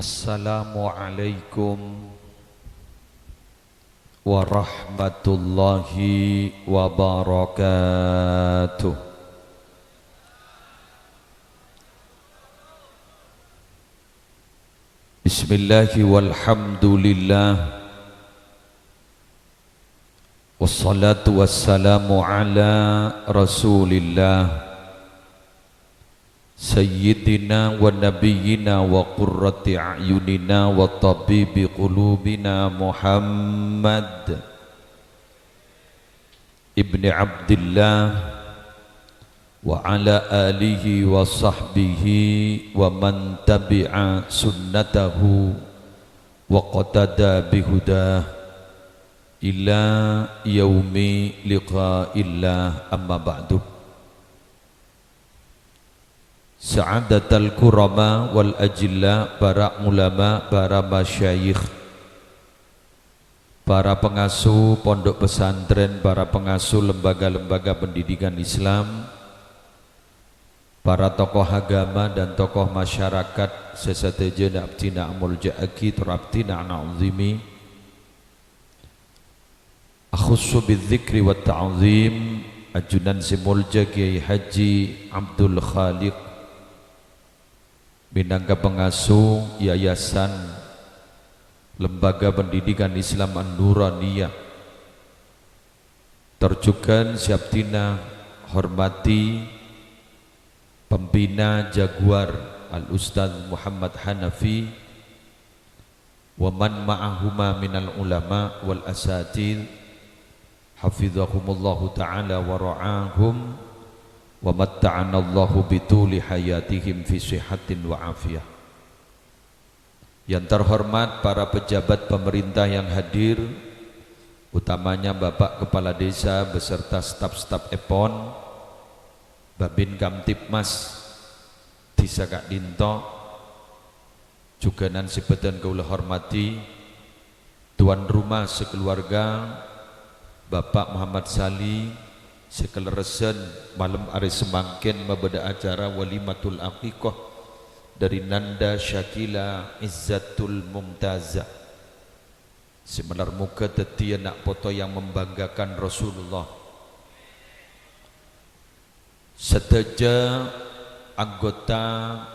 Assalamualaikum warahmatullahi wabarakatuh. Bismillahi walhamdulillah, wassalatu wassalamu ala rasulillah Sayyidina wa nabiyyina wa qurrati a'yunina wa tabibi qulubina Muhammad ibni Abdillah wa ala alihi wa sahbihi wa man tabi'a sunnatahu wa qatada bihudah ila yaumi liqa'illah, amma ba'du. Sa'adatal kurama wal ajilla, para ulama, para masyayikh, para pengasuh pondok pesantren, para pengasuh lembaga-lembaga pendidikan Islam, para tokoh agama dan tokoh masyarakat sesateja abtina amul ja'aki turabtina na'uzimi akhussu bidzikri wa ta'zim ajunan simulja Kiai Haji Abdul Khaliq minangka pengasuh Yayasan Lembaga Pendidikan Islam An-Nuraniyah, terjugan siaptina hormati pembina Jaguar Al-Ustadz Muhammad Hanafi wa man ma'ahuma minal ulama wal asatidz hafizahumullahu ta'ala wa ra'ahum wa matta'ana Allahu bituli hayatihim fi sihatin wa afiyah. Yang terhormat para pejabat pemerintah yang hadir, utamanya Bapak Kepala Desa beserta staf-staf EPON, Babin Kamtipmas Desa Kak Dinto, juga nan sibetan kaula hormati tuan rumah sekeluarga Bapak Muhammad Sali sekeleresen malam hari semangkin membeda acara walimatul aqiqah dari Nanda Syakila Izzatul Mumtazah. Semenar muka tetia nak foto yang membanggakan Rasulullah. Seteja anggota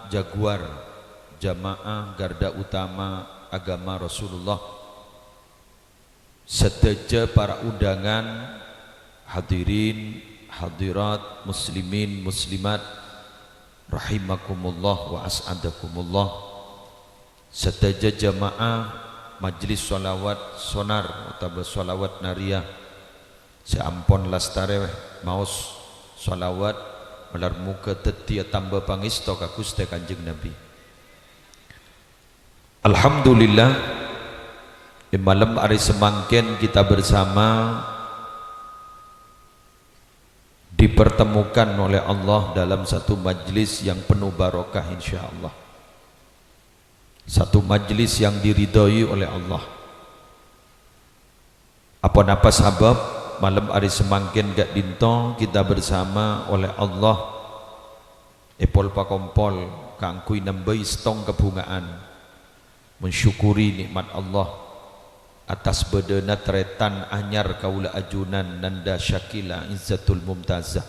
Jaguar Jamaah Garda Utama Agama Rasulullah, seteja para undangan, hadirin, hadirat, muslimin, muslimat, rahimakumullah wa as'adakumullah, seteja jamaah majlis sholawat sonar atau sholawat nariyah seampon lastare maus sholawat melar muka tetia tambah pangisto kakuste kanjeng Nabi. Alhamdulillah, di malam hari semangkin kita bersama dipertemukan oleh Allah dalam satu majlis yang penuh barokah insyaallah, satu majlis yang diridhoi oleh Allah. Apa-apa sebab malam hari semangkin gak dinto kita bersama oleh Allah epol pakompol kangkui nembai stong kebungaan mensyukuri nikmat Allah atas bedena tretan anyar kaula ajunan Nanda Syakila Izzatul Mumtazah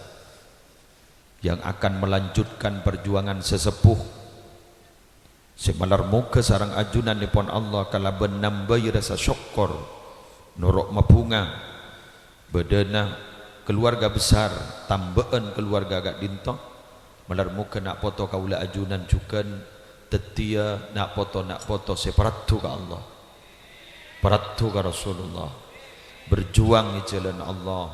yang akan melanjutkan perjuangan sesepuh semalar muka sarang ajunan nipon Allah kala benambai rasa syukur norok mabunga bedena keluarga besar tambaan keluarga gak dinto malar muka nak foto kaula ajunan cukan tetia nak foto separatu ke Allah, paratu ka Rasulullah, berjuang di jalan Allah,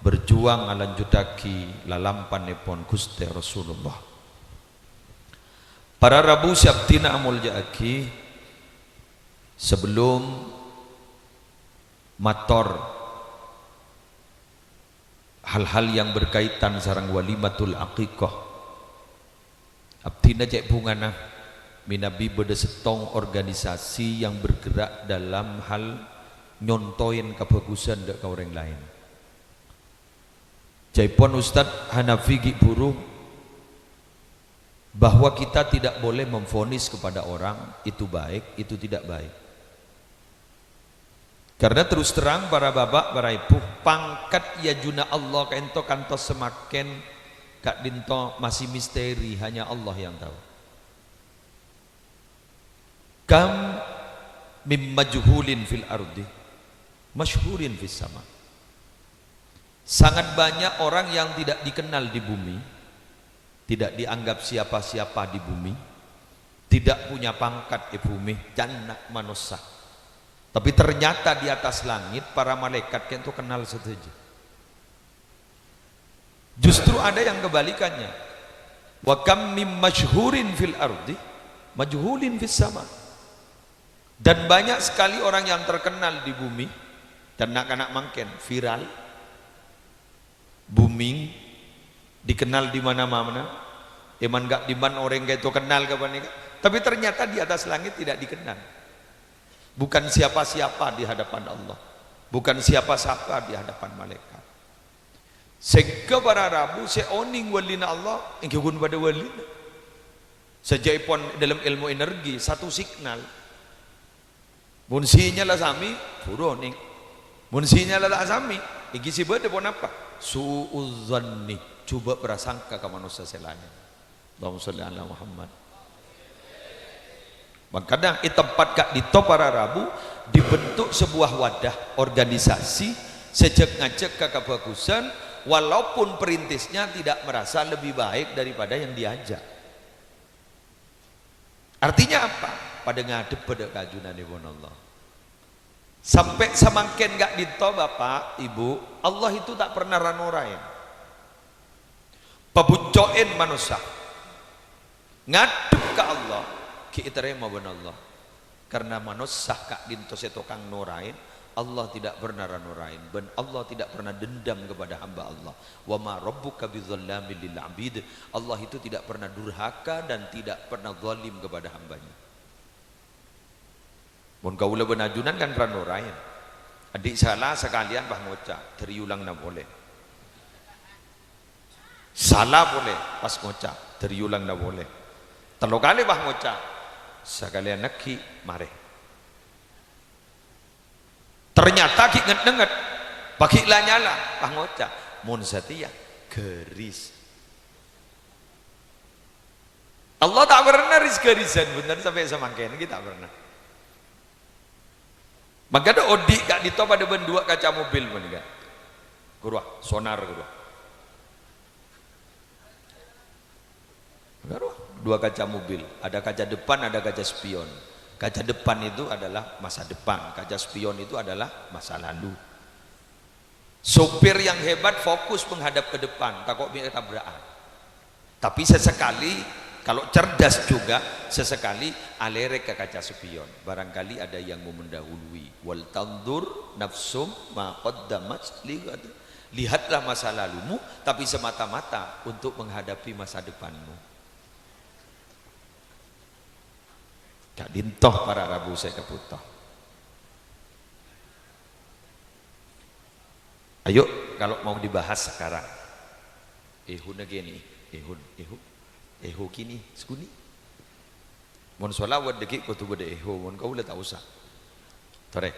berjuang alanjutaki lalampanipun Gusti Rasulullah. Para Rabu Syabtina amul jaaki, sebelum mator hal-hal yang berkaitan sarang walimatul aqiqah, abdina cek bungana minabi beda setong organisasi yang bergerak dalam hal nyontoin kebagusan dek orang lain. Jaipon Ustadz Hanafi Giburu bahwa kita tidak boleh memvonis kepada orang itu baik, itu tidak baik. Karena terus terang para bapak, para ibu, pangkat ya juna Allah kento kantos semakin kak dinto masih misteri, hanya Allah yang tahu. Kam mim majhulin fil ardi masyhurin fis sama. Sangat banyak orang yang tidak dikenal di bumi, tidak dianggap siapa-siapa di bumi, tidak punya pangkat di bumi, jannak manusia. Tapi ternyata di atas langit para malaikat itu kenal setuju. Justru ada yang kebalikannya. Wa kam mim masyhurin fil ardi majhulin fis sama. Dan banyak sekali orang yang terkenal di bumi dan nak mangken viral, booming, dikenal di mana-mana. Eman gak diman orang kayak itu kenal kapan ini. Tapi ternyata di atas langit tidak dikenal. Bukan siapa-siapa di hadapan Allah, bukan siapa-siapa di hadapan malaikat. Sehingga para Rabu seoning walina Allah ingkun pada walina. Sejaipun dalam ilmu energi satu signal. Munsinya lah sami, buroning. Munsinya lah tak sami, iki si bade pun apa? Suudzanni, coba prasangka ke manusia selain. Allahumma sholli ala Muhammad. Makanya di tempat kak di para Rabu dibentuk sebuah wadah organisasi sejak ngajak ke kebagusan, walaupun perintisnya tidak merasa lebih baik daripada yang diajak. Artinya apa? Pada ngadep pada kajunan ibn Allah. Sampai semakin gak dito bapak ibu, Allah itu tak pernah ranorain pebucoin manusia ngadep ke Allah kita terima ben Allah, karena manusia kak dinto setokang norain, Allah tidak pernah ranorain, ben Allah tidak pernah dendam kepada hamba Allah. Wa ma rabbuka bidzallamil lil abid, Allah itu tidak pernah durhaka dan tidak pernah zalim kepada hambanya. Mun kaula benajunan kan ranorain. Adik salah sekalian bah ngocak, teriulang na boleh. Salah boleh, pas ngocak, teriulang na boleh. Telo kali bah ngocak, sekalian neki mare. Ternyata ki nget-nget, bagi lah nyala, bah ngocak, mun setia geris. Allah tak pernah ris-gerisan, benar sampai semakin kita pernah. Maka ada odik gak ditop ada bendua kaca mobil pun kan, kurang sonar kurang, dua kaca mobil, ada kaca depan, ada kaca spion. Kaca depan itu adalah masa depan, kaca spion itu adalah masa lalu. Sopir yang hebat fokus menghadap ke depan, takut biar tabrakan. Tapi sesekali kalau cerdas juga, sesekali alerek ke kaca spion. Barangkali ada yang mau mendahului. Wal tandur nafsum ma qaddamat lihat. Lihatlah masa lalumu, tapi semata-mata untuk menghadapi masa depanmu. Kak dintoh para Rabu saya keputoh. Ayo kalau mau dibahas sekarang. Ehun gini, ehun. Eho kini sekuni mon solawat dekik ko tu bade eho mon kau tak usah tore.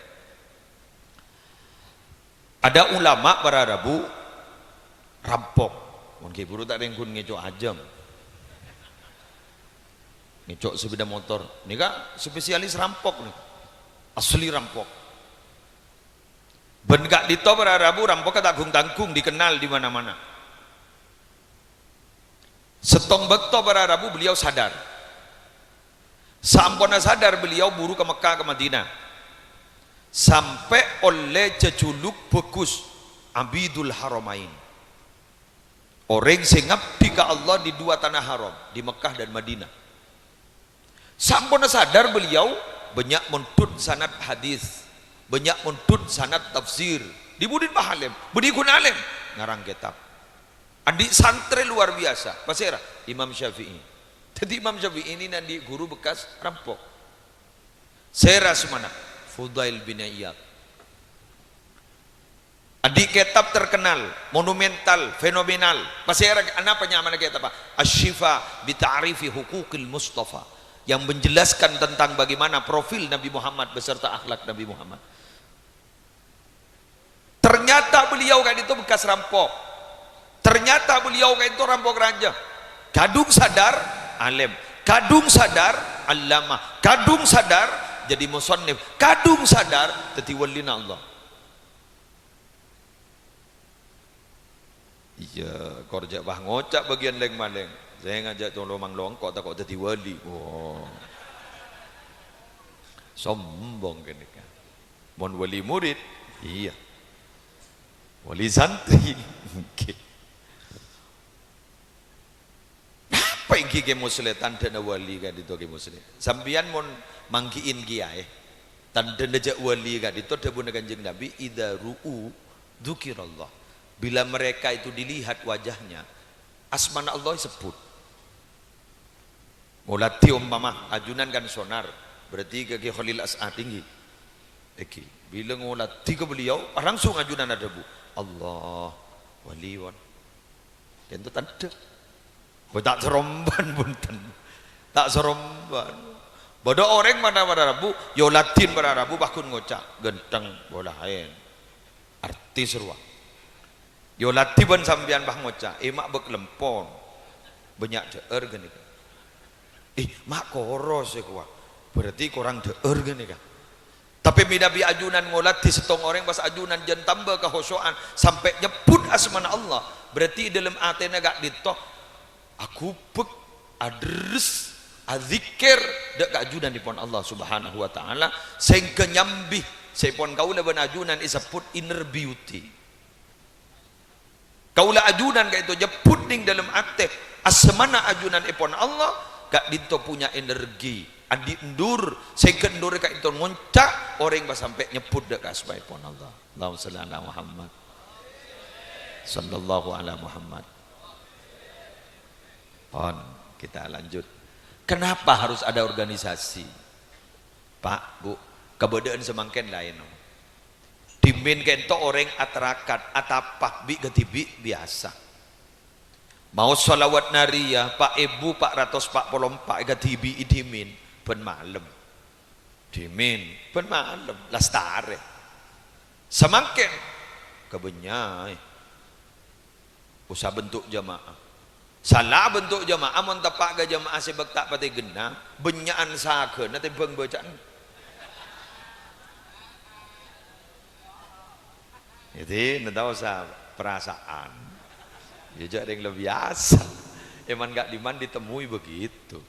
Ada ulama para Rabu rampok mon ke buru tak rengkun ngecok ajam ngecok sepeda motor ni kak spesialis rampok nih, asli rampok ben gak dito para Rabu rampok tanggung-tanggung dikenal di mana-mana. Setong bekto para Rabu beliau sadar. Sampona sadar beliau buru ke Mekah ke Madinah. Sampai oleh ceculuk bekus Abidul Haramain. Orang singap di ke Allah di dua tanah haram, di Mekah dan Madinah. Sampona sadar beliau banyak menuntut sanad hadis, banyak menuntut sanad tafsir. Di Budin Bahalem, Budi Kunalem ngarang kitab. Adik santri luar biasa, pasirah Imam Syafi'i. Jadi Imam Syafi'i ini nanti guru bekas rampok. Saya semana Fudail bin Iyad. Adik kitab terkenal, monumental, fenomenal. Masih apa namanya kitab apa? Asy-Syifa bi Ta'rifi Huquqil Mustafa, yang menjelaskan tentang bagaimana profil Nabi Muhammad beserta akhlak Nabi Muhammad. Ternyata beliau kan itu bekas rampok. Ternyata beliau kan itu rampok raja. Kadung sadar alim, kadung sadar allamah, kadung sadar jadi musannif, kadung sadar jadi walina Allah. Iya, korja bah ngocak bagian leng maleng. Saya ngajak tolong mang longkok tak kok jadi wali. Oh. Sombong kan kan. Mon wali murid, iya. Wali santri. Okay. Apa yang kike muslim tanda na wali kan itu ke muslim. Sambian mon mangkiin kiai. Tanda najak wali kan itu ada bunda kanjeng Nabi idza ru'u dzukirallah. Bila mereka itu dilihat wajahnya, asmana Allah sebut. Mulati umpama ajunan kan sonar, berarti kaki Khalil As'ad tinggi. Eki, bila ngulati ke beliau, langsung ajunan ada bu. Allah waliwan. Dan itu tanda. Tak seromban bunten, tak seromban. Bodoh orang mana pada Rabu, yo Latin pada Rabu bakun ngocak, genteng bolahain. Artis ruang. Yo latiban sambian bah ngocak, mak beklempon banyak deer gini kan. Mak koros ya kuah, berarti korang deer gini kan. Tapi midabi ajunan ngolati setong orang pas ajunan jan tambah kehosoan sampai nyebut asmana Allah, berarti dalam atena gak ditoh aku pek adres adzikir dek ajunan di pon Allah subhanahu wa ta'ala sehingga nyambih sepon kaulah ben ajunan isaput inner beauty. Kaulah ajunan gak itu jeput ning dalam ate asmana ajunan ipon Allah gak dito punya energi andi endur sehingga endur gak itu ngoncak orang pas sampai nyebut dek asma ipon Allah. Allahumma shalli ala Muhammad sallallahu ala Muhammad. On kita lanjut. Kenapa harus ada organisasi? Pak, Bu, kebedaan semangken lain. Dimin kento orang atarakat atapah bi getibi biasa. Mau sholawat nariyah Pak Ibu Pak Ratos Pak Polompak getibi idimin ben malam. Dimin ben malam lastare. Semangken kebenyai. Usah bentuk jamaah. Salah bentuk jamaah mun tapak ga jamaah sebab tak pati genah benyaan sakeun nanti beung bacaan. Jadi ndak usah perasaan. Ya jadi yang lebih biasa. Eman gak diman ditemui begitu.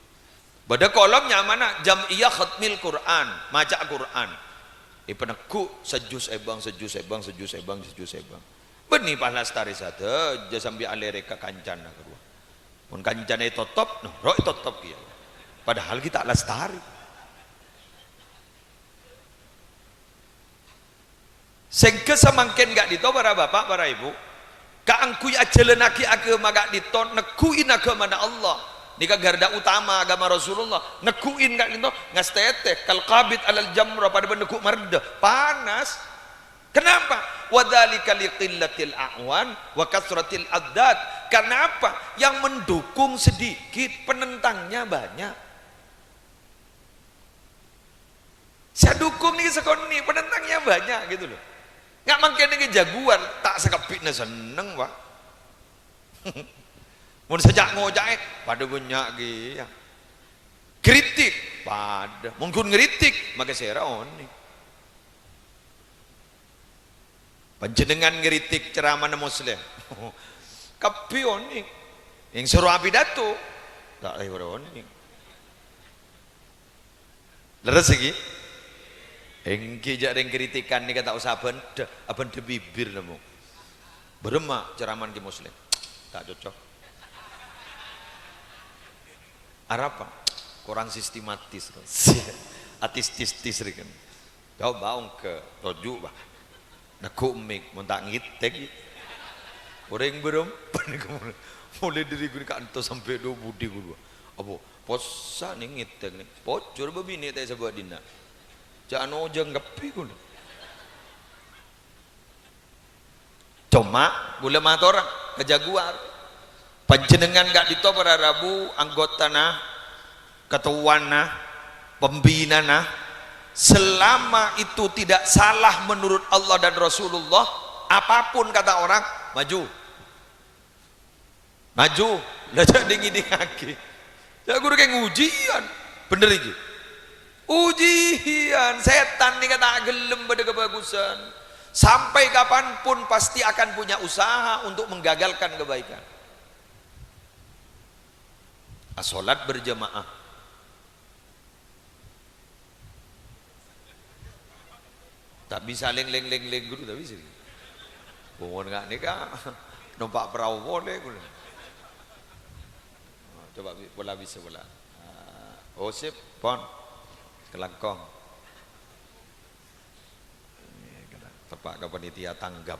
Pada kolomnya mana jam'iyah khatmil Quran, maca Quran. Peneku sejus ebang sejus ebang sejus ebang sejus ebang. Beni palas tari sate jasambi alereka kancana kedua. Mun kancana itu top, no, roh itu top kia. Padahal kita lestari. Sehingga semangkin gak dito para bapak para ibu kaangkui ajalenaki agama gak dito nekuin agama Allah nika garda utama agama Rasulullah nekuin gak dito ngastete kal qabit alal jamra pada beneku marda panas. Kenapa? Wadzalika liqillatil a'wan wa kasratil addad. Karena apa? Yang mendukung sedikit penentangnya banyak. Saya dukung nih sekoni penentangnya banyak gitu loh. Nggak mungkin ini jaguar tak sekepitnya seneng pak. Mun sejak ngojak pada banyak gitu. Kritik pada mungkin ngeritik maka saya oni. Panjenengan ngeritik ceramah muslim. Kapi oni. Yang suruh pidato tak lagi oni. Leres lagi. Engki jak ring kritikan ni kata usah aben de bibir nemu. Beremak ceraman ki muslim. Tak cocok. Arapa? Kurang sistematis. Atis-tis rikan. Kau baung ke toju bah. Nak kumik mun tak ngitek. Orang berempan mulai dari gue kantor sampai 2 budi gue. Apa? Posa nih ngitek nih. Pocor babini tak sebab dina. Jangan ojeng gapi kun. cuma gula matorang ke Jaguar panjenengan gak dito para Rabu anggota nah ketuan nah pembina nah selama itu tidak salah menurut Allah dan Rasulullah, apapun kata orang maju lah jadi ngiding kaki ya guru kayak ujian bener itu ujian setan nih kata gelem pada kebagusan sampai kapanpun pasti akan punya usaha untuk menggagalkan kebaikan. Salat berjamaah tak bisa leng guru tak bisa mohon nggak nikah numpak perahu boleh guru. Coba bola bisa bola oh sip pon kelangkong tepak ke panitia tanggap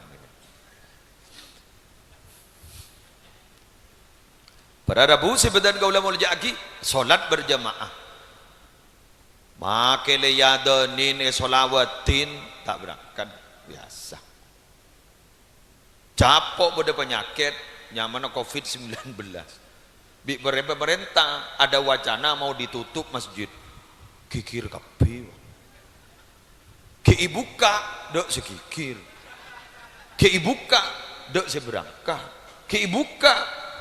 pada Rabu sebedan kaulah mau lejaki solat berjamaah makele yadanin solawatin tak berangkat biasa capok pada penyakit nyaman COVID-19 bi pemerintah ada wacana mau ditutup masjid kikir kapi keibuka dok sekikir keibuka dok seberangkah keibuka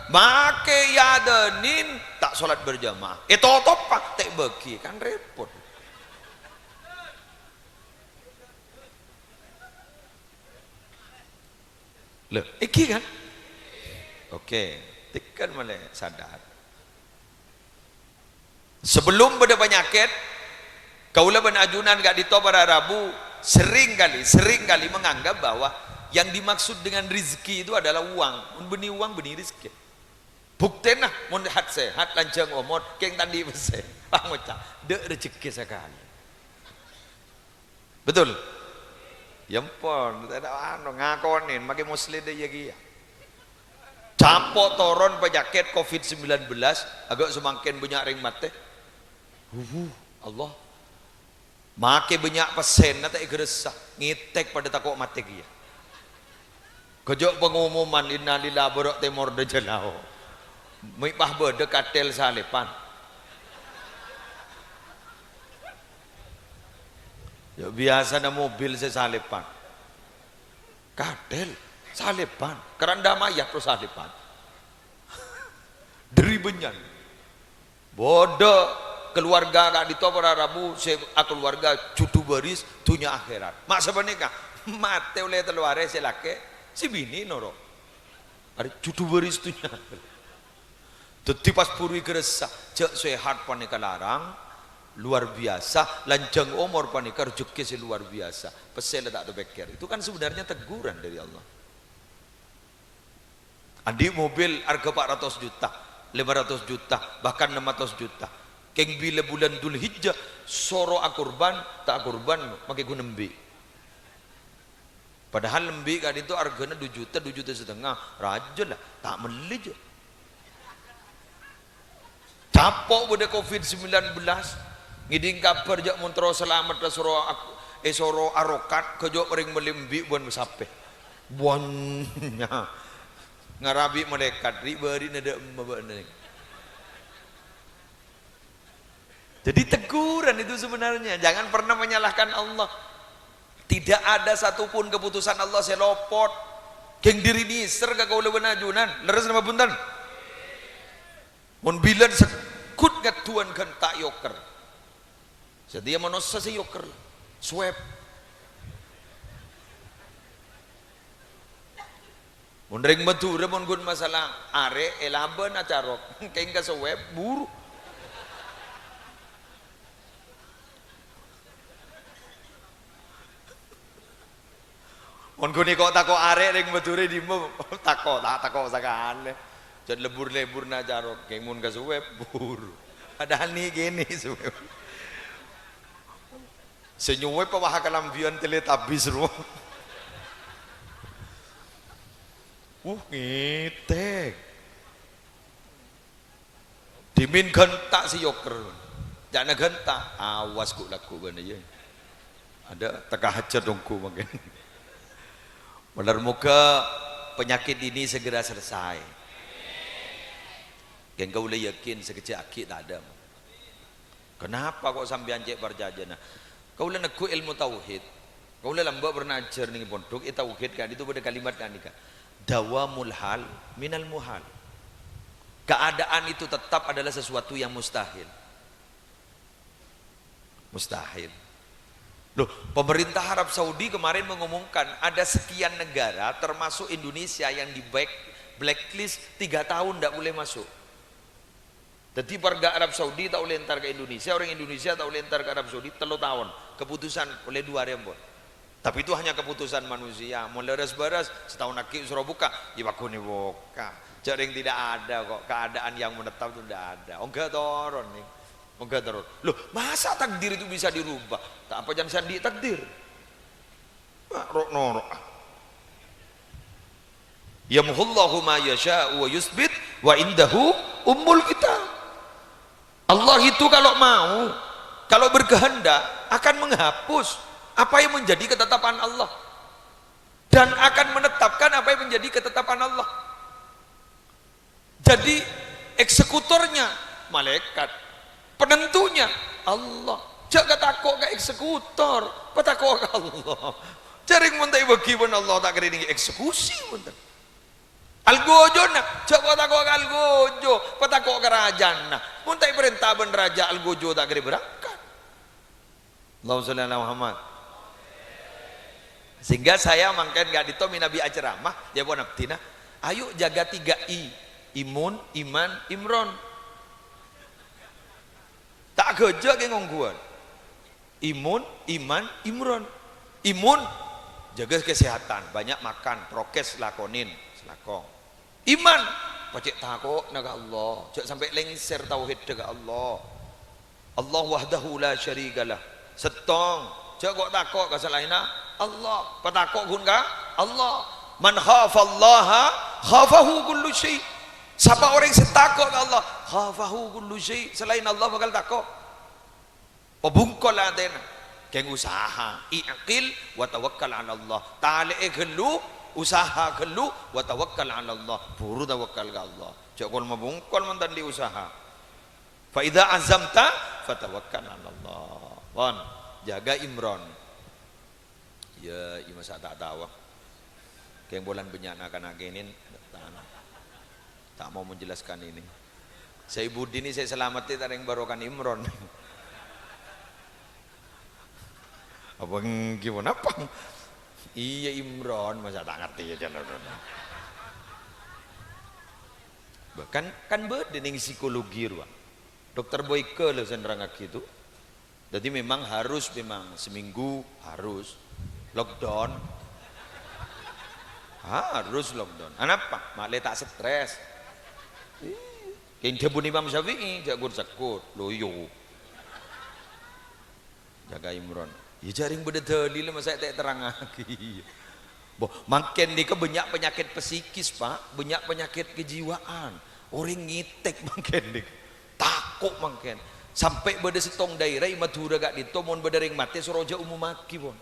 make yadenin tak sholat berjamaah itu topak tak bagi kan repot loh iki kan oke tekan malah sadar sebelum pada penyakit kaulah benajunan gak dito para Rabu sering kali menganggap bahwa yang dimaksud dengan rizki itu adalah uang benih uang benih rizki bukti nah mun hat sehat lanjang omot keng tadi bese pangocah dek rezeki sekali betul yampon ada anu ngakonin makin muslim deh ya gia capok toron penyakit COVID-19 agak semakin banyak ring mate Allah make banyak pesen nanti geresah ngitek pada takut mati dia kejok pengumuman innalillahi borok temor dejelao mipah bede katel salepan ya biasa na mobil sesalepan katel salepan keranda mayat terus salepan dari benyan bodoh keluarga gak dito para Rabu keluarga cutu baris dunia akhirat mak sebenarnya mate oleh teluare selake si bini noro ada cutu baris dunia akhirat jadi pas puri geresah cek sehat panika larang luar biasa lanjang umur panika rezeki si luar biasa pesel tak ada beker itu kan sebenarnya teguran dari Allah andi mobil harga 400 juta 500 juta bahkan 600 juta keng bila bulan Dhul Hijjah soro akurban tak akurban pakai guna nembi padahal nembi kan itu harganya 2 juta 2 juta setengah raja lah tak meli je capok pada COVID-19 ngiding kabar jak muntro selamat lah soro arokat kejok ring melimbi buan sape buannya ngarabi melekat ribari nada mbak. Jadi teguran itu sebenarnya jangan pernah menyalahkan Allah tidak ada satupun keputusan Allah selopot keng diri niser gak kau lewen ajunan leres nama buntan mun bilan sekut gat tuan kan tak yoker sedia manusia si yoker swab mun ring matura mun gun masalah are elaban acarok keng ka swab buru mun guni kok tako are ring matura di mo tako sakane jad lebur na acarok keng mun ka swab buru padahal nih gini swab senyuwe pawah kalambian teletabis ro ngitek dimin gentak si yoker jangan gentak awas ku laku bana ya ada teka hajat dongku makin benar muka penyakit ini segera selesai. Yang kau boleh yakin sekecil akid tak ada. Kenapa kok sampai anjek berjajana? Kau boleh neku ilmu tauhid. Kau boleh lambak bernajar nih pondok. Tauhid kan itu pada kalimat kan nikah. Dawamul hal minal muhal. Keadaan itu tetap adalah sesuatu yang mustahil. Mustahil. Loh, pemerintah Arab Saudi kemarin mengumumkan ada sekian negara termasuk Indonesia yang di blacklist 3 tahun tidak boleh masuk. Jadi warga Arab Saudi tak boleh entar ke Indonesia, orang Indonesia tak boleh entar ke Arab Saudi 3 tahun. Keputusan oleh 2 rembon. Tapi itu hanya keputusan manusia. Mau leres-beres setahun lagi suruh buka, ya bakuni buka. Jaring tidak ada kok, keadaan yang menetap itu tidak ada. Oh enggak turun nih. Oh enggak turun. Loh, masa takdir itu bisa dirubah? Tak apa jangan sandi takdir. Norok. Yamhullahu ma yasha'u wa yusbit wa indahu ummul kitab. Allah itu kalau mau, kalau berkehendak akan menghapus apa yang menjadi ketetapan Allah dan akan menetapkan apa yang menjadi ketetapan Allah. Jadi eksekutornya malaikat, penentunya Allah. Jangan takut ke eksekutor, petakut ke Allah. Jaring muntai bagi pun Allah tak kira ini eksekusi muntai. Algojo nak, jangan takut ke algojo, petakut ke kerajaan nak. Muntai perintah ben raja algojo tak kira berangkat. Allahumma sholli ala Muhammad. Sehingga saya makan gak ditomi Nabi ceramah, dia buat naftina. Ayo jaga 3 I, imun, iman, imron. Tak kerja ke ngongguan. Imun, iman, imron. Imun, jaga kesehatan, banyak makan, prokes lakonin, selakon. Iman, pacik takut naga Allah, jangan sampai lengser tauhid naga Allah. Allah wahdahu la syarikalah. Setong, jangan kok takut kesalahannya Allah. Petakut gun ka Allah. Man khafallaha khafahu kullu syai. Siapa orang yang takut ke Allah, khafahu kullu syai. Selain Allah bakal takut. Pabungkol natin keng usaha i'qil wa tawakkal 'ala Allah. Ta'ali gelu usaha gelu wa tawakkal 'ala Allah. Puru tawakkal ke Allah. Jangan mabungkol mantan di usaha. Fa idza azamta fatawakkal 'ala Allah. Pon jaga imron. Ya, ima sa tak tahu. Keng bulan benyana kana genin tak mau menjelaskan ini. Saya Budi ini saya selamati tareng barokan imron. Apa gimana apa? Iya Imron masa tak ngerti ya jangan. Bahkan kan beda nih psikologi ruang. Dokter Boyke loh senderang gitu. Jadi memang harus seminggu harus lockdown. Harus lockdown. Kenapa? Mak le tak stres. Kayak jabun Imam Syafi'i jagur sakut loyo. Jaga Imron. Ya jaring beda dalil masa tak terang lagi. Boh, makin ni ke banyak penyakit psikis pak, banyak penyakit kejiwaan. Orang ngitek makin ni, takut makin. Sampai beda setong daerah Madura gak ditomon beda ring mati soroja umum maki pun.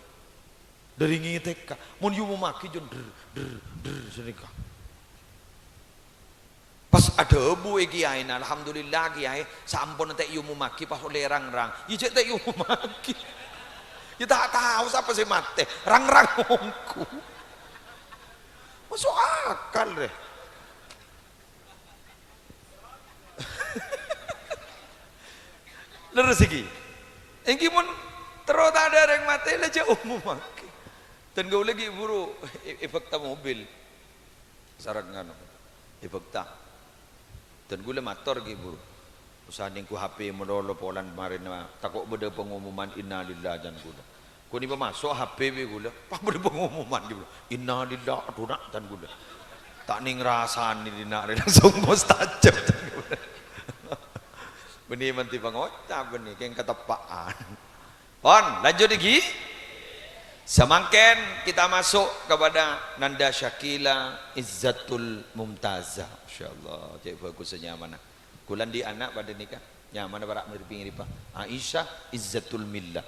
Dari ngitek kak, mon umum maki jon der sedekah. Pas ada abu kiai, alhamdulillah kiai, sampun tak umum maki pas oleh rang-rang. Ya tak umum maki. Ya tak tahu siapa sih mati rang-rang ngongku masuk akal deh. Leres iki engki mun terus ada yang mati aja umum maki dan gak lagi buru efekta mobil syarat ngano efekta dan gue mator gitu buru usaha ningku HP medolo polan kemarin takut beda pengumuman innalillah dan gula ku ni masuk HP be gula pas beda pengumuman gitu innalillah aduh dan gula tak ning rasani dina langsung mustajab benih menti pangocap benih keng ketepaan pon lanjut lagi semangken kita masuk kepada Nanda Syakila Izzatul Mumtazah insyaallah cek bagusnya mana kulan di anak pada nikah nyaman barak mirping ripa Aisyah Izzatul Millah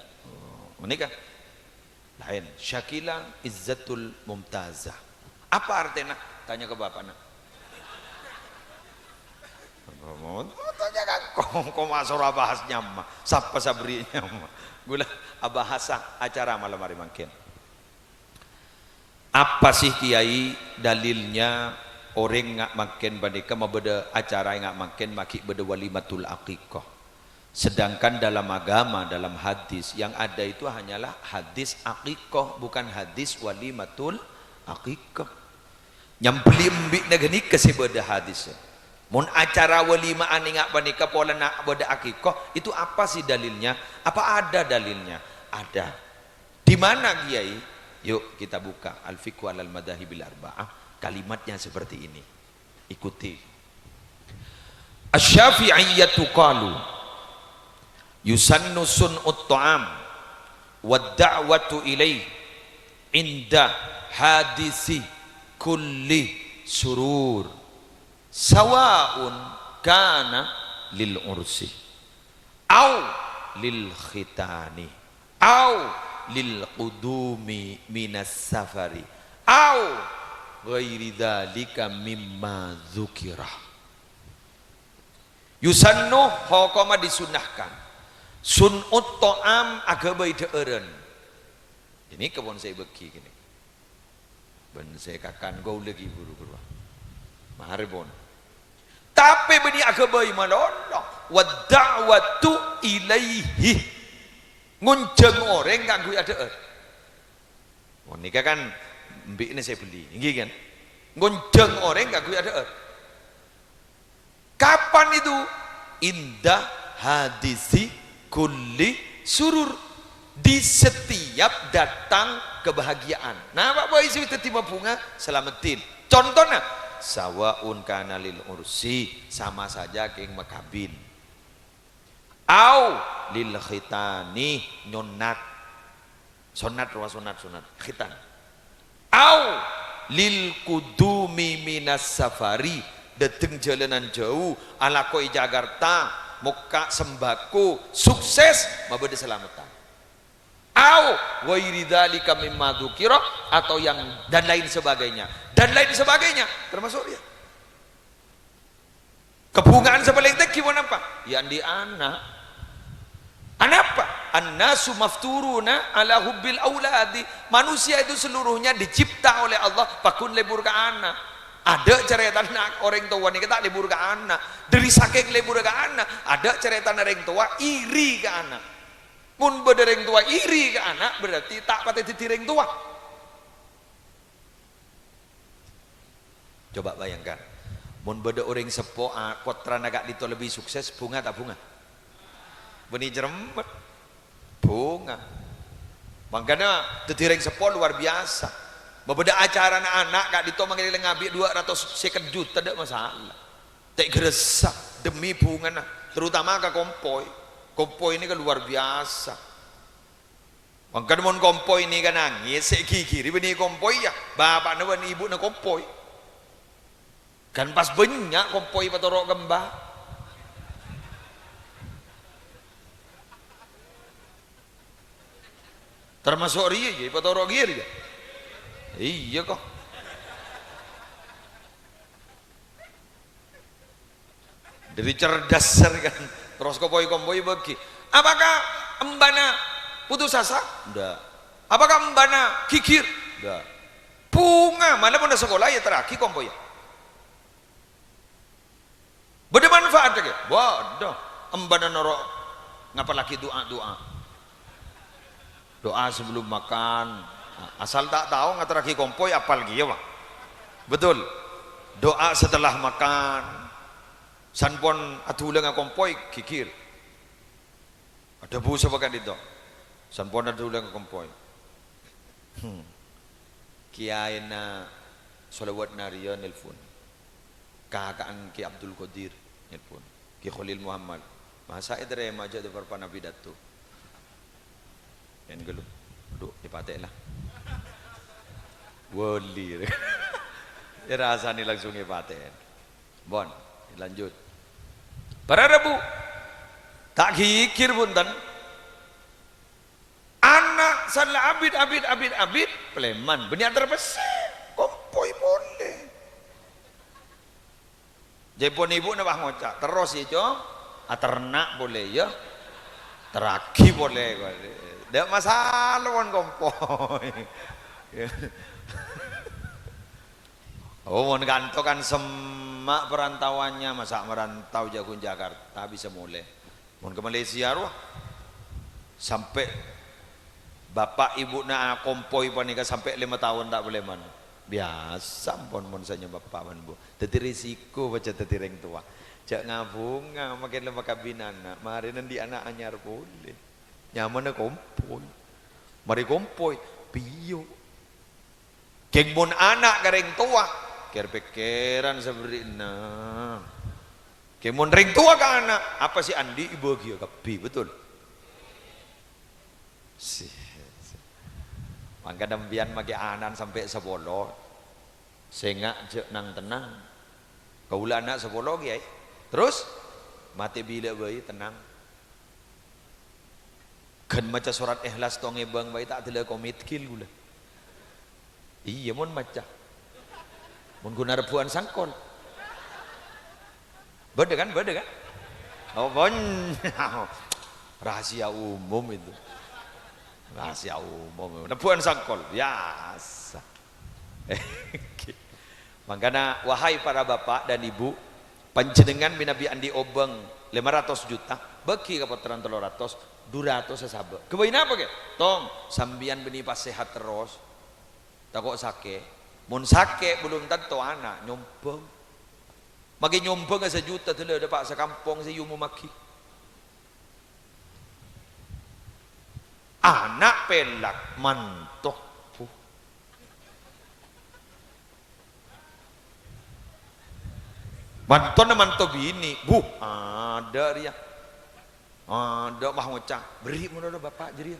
menikah lain Syakila Izzatul Mumtazah apa artinya Tanya ke bapak nak. Mau tanya kan kok masuk bahasnya mah. Sapa sabrinya mah. Gula abahasa acara malam hari makin. Apa sih kiai dalilnya orang ngak makin bandika mau beda acara ngak makin maki beda walimatul aqiqah. Sedangkan dalam agama dalam hadis yang ada itu hanyalah hadis aqiqah bukan hadis walimatul aqiqah. Nyambeli embik negeni ke beda hadis. Mun acara walima ngak bandika pola nak beda aqiqah itu apa sih dalilnya? Apa ada dalilnya? Ada. Di mana kiai? Yuk kita buka Al-Fiqhu alal Madhahibil Arba'ah, kalimatnya seperti ini. Ikuti. Asy-Syafi'iyyatu qalu yusannu sun'ut ta'am wad da'watu ilaih inda hadisi kulli surur sawa'un kana lil ursi au lil khitani au lil qudumi minas safari au ghairi dzalika mimma dzukira. Yusannu hokoma disunahkan sun'ut ta'am agama ideureun. Ini kebon saya beki gini. Ben saya kakan gau lagi buru-buru. Mahari bon. Tapi beni agama imalono wa da'watu ilaihi. Ngunceng orang ganggu ada. Oh nikah kan mbik ini saya beli, ini kan. Ngunceng orang ganggu ada. Kapan itu? Indah hadisi kulli surur, di setiap datang kebahagiaan. Nah, Pak Boy itu tiba bunga selamatin. Contohnya sawaun kana lil ursi, sama saja keng makabin. Au lil khitani nyonat sonat ruas sonat khitan. Au lil kudumi minas safari, dateng jalanan jauh ala koi Jakarta muka sembako sukses mabede selamatan. Au ghairi dzalika mimma dzukira, atau yang dan lain sebagainya termasuk dia. Kebungaan sepaling tek gimana Pak? Yang di anak apa? An-nasu mafturuna ala hubbil auladi. Manusia itu seluruhnya dicipta oleh Allah pakun lebur ke anak. Ada cerita anak orang tua ini kita lebur ke anak. Dari saking lebur ke anak, ada cerita orang tua iri ke anak. Mun bedereng tua iri ke anak berarti tak patah ditireng tua. Coba bayangkan. Mun beda orang sepo putra agak dito lebih sukses, bunga tak bunga? Benih jeremet bunga. Makanya ditireng sepo luar biasa. Berbeda acara anak-anak kak dito manggil ngabi 200 juta tidak masalah. Tak geresak demi bunga nah. Terutama ke kompoi. Kompoi ini kan luar biasa. Makanya mon kompoi ini kan nangis sekiri benih kompoi ya. Bapak na ibu na kompoi. Kan pas banyak kompoi patorok gembah. Termasuk ria je patorok gir ya. Iya kok. Dari cerdas kan. Terus kompoi bagi. Apakah embana putus asa? Enggak. Apakah embana kikir? Enggak. Bunga mana pun sekolah ya terakhir kompoi. Beda manfaat lagi. Waduh, embana norok ngapa lagi doa sebelum makan. Asal tak tahu nggak terakhir kompoi apal lagi ya Pak. Betul. Doa setelah makan. Sanpon atulang kompoi kikir. Ada bu sebagai itu. Sanpon atulang kompoi. Kiai na solawat nariya nelpon. Kakaan Ki Abdul Qadir nelpon. Ki Khalil Muhammad. Masa idre maja de parpana pidato. Yan galo. Duk dipate lah. Wali. Ya rasani langsung ipate. Bon, lanjut. Para Rabu tak kikir punten. Anak salah abid pleman. Benih terbesar. Kompoi boleh. Jepun ibu nak ngocak terus itu ternak boleh ya, teraki boleh, tidak masalah kon kompoi. Oh, mon kanto kan semak perantauannya, masa merantau jagung Jakarta bisa mulai. Mon ke Malaysia roh, sampai bapak ibu nak kompoi panika sampai 5 tahun tak boleh man. Biasa pon saja bapak man bu. Teti risiko baca teti reng tua. Jak ngabunga makin lama kabinana. Mari nanti anak anyar boleh. Nyaman kompoi. Mari kompoi piyo. Keng mon anak kareng tua. Ker pikiran seperti nah. Keng mon reng tua ke anak. Apa sih Andi ibu kia kapi betul. Maka dembian maki anan sampai 10 sehingga jek nang tenang kaula anak 10 kiai terus mati bila bayi tenang kan maca surat ikhlas tonge bang bayi tak tela komit kil gula iya mon maca mon guna rebuan sangkol beda kan oh bon rahasia umum itu rahasia umum rebuan sangkol biasa. Makanya wahai para bapak dan ibu panjenengan binabi andi obeng 500 juta bagi kapataran 300 200 sesabek kebain apa ke tong sambian beni pas sehat terus takut sakit mun sakit belum tentu anak nyombong maki nyombong ke 1 juta tu ada pak sekampung saya yumu maki anak pelak mantok manton manto bini bu ada dia ada bah ngocak beri mono bapak jadi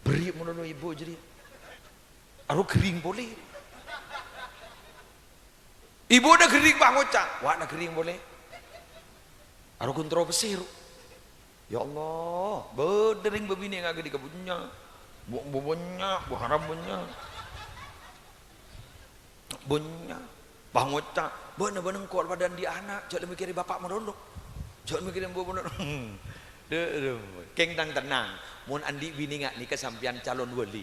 beri mono ibu jadi aru kering boleh ibu ada kering bah ngocak wah ada kering boleh aru kontroversi ya Allah berdering bebini yang agak di kebunnya bubunya bu haram bunya bah ngocak bener-bener kuat badan di anak jangan mikirin bapak merondok jangan mikirin bu bener keng tang tenang mun andi bini ngak nikah sampian calon wali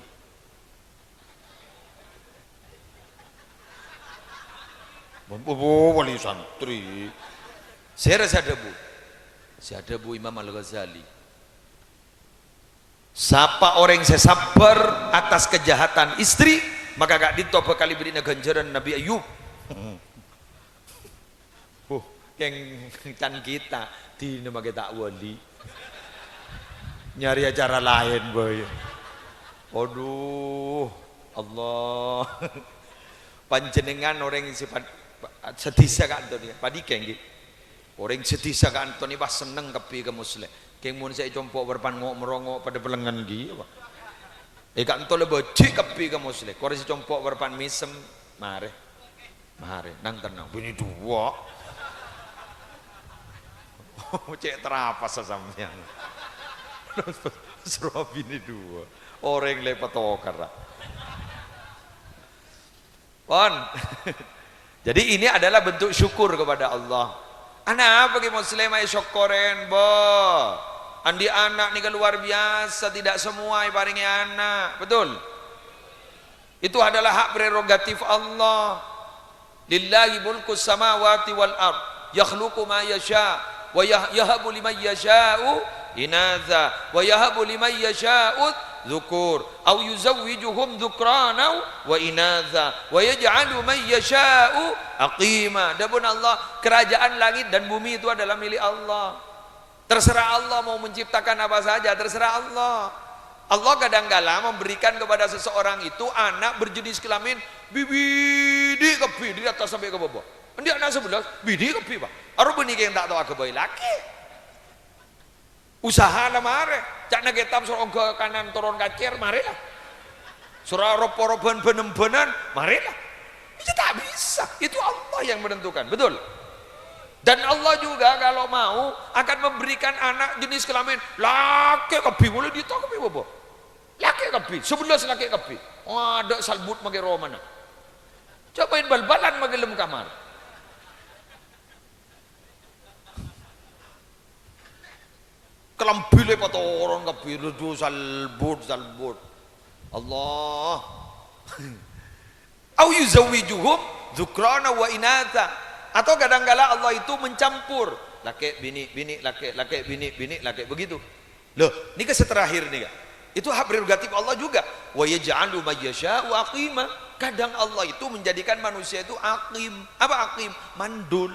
wali santri saya ada bu Imam Al-Ghazali siapa orang yang sabar atas kejahatan istri maka gak ditopa kali berinya ganjaran Nabi Ayub yang can kita di nama kita wali nyari acara lain boy aduh Allah panjenengan orang yang sifat sedisa ke Antoni padi kenggi orang sedisa ke Antoni pas seneng kepi ke muslim keng mun saya compok berpan ngok merongok pada pelengan gi apa kak Antoni becik kepi ke muslim kore si compok berpan misem mare nang tenang bini dua cek terapas sesamanya suruh bini 2 orang lepat tokar pon jadi ini adalah bentuk syukur kepada Allah anak bagi muslim ay syukurin bo andi anak nih luar biasa tidak semua paringi anak betul itu adalah hak prerogatif Allah lillahi mulkus samawati wal ard yakhluqu ma yasha wa yahabu liman yasha'u inatha wa yahabu liman yasha'u dzukur aw yuzawwijuhum dzukrana wa inatha wa yaj'alu man yasha'u aqima dabun Allah kerajaan langit dan bumi itu adalah milik Allah terserah Allah mau menciptakan apa saja terserah Allah Allah kadang-kala memberikan kepada seseorang itu anak berjenis kelamin bibidi kepi di atas sampai ke bawah dia anak 11 bidi kepi pak aru benih yang tak tahu aku bayi laki usaha lah mare cak nagetam surah ke kanan turun kacir mare lah surah ropo-roban benem-benan mare lah itu tak bisa itu Allah yang menentukan betul dan Allah juga kalau mau akan memberikan anak jenis kelamin laki kepi boleh ditokepi bobo laki kepi 11 laki kepi ada salbut magi romana cobain bal-balan magi lem kamar kelambile patoron kabeh salbut salbut Allah au yuzawijuhum dzukrana wa inatha, atau kadang-kala Allah itu mencampur laki bini bini laki bini bini laki, begitu loh. Ini ke terakhir nih Kak, itu hak prerogatif Allah juga. Wa yaj'alu may yasha'u aqima, kadang Allah itu menjadikan manusia itu aqim. Apa aqim? Mandul.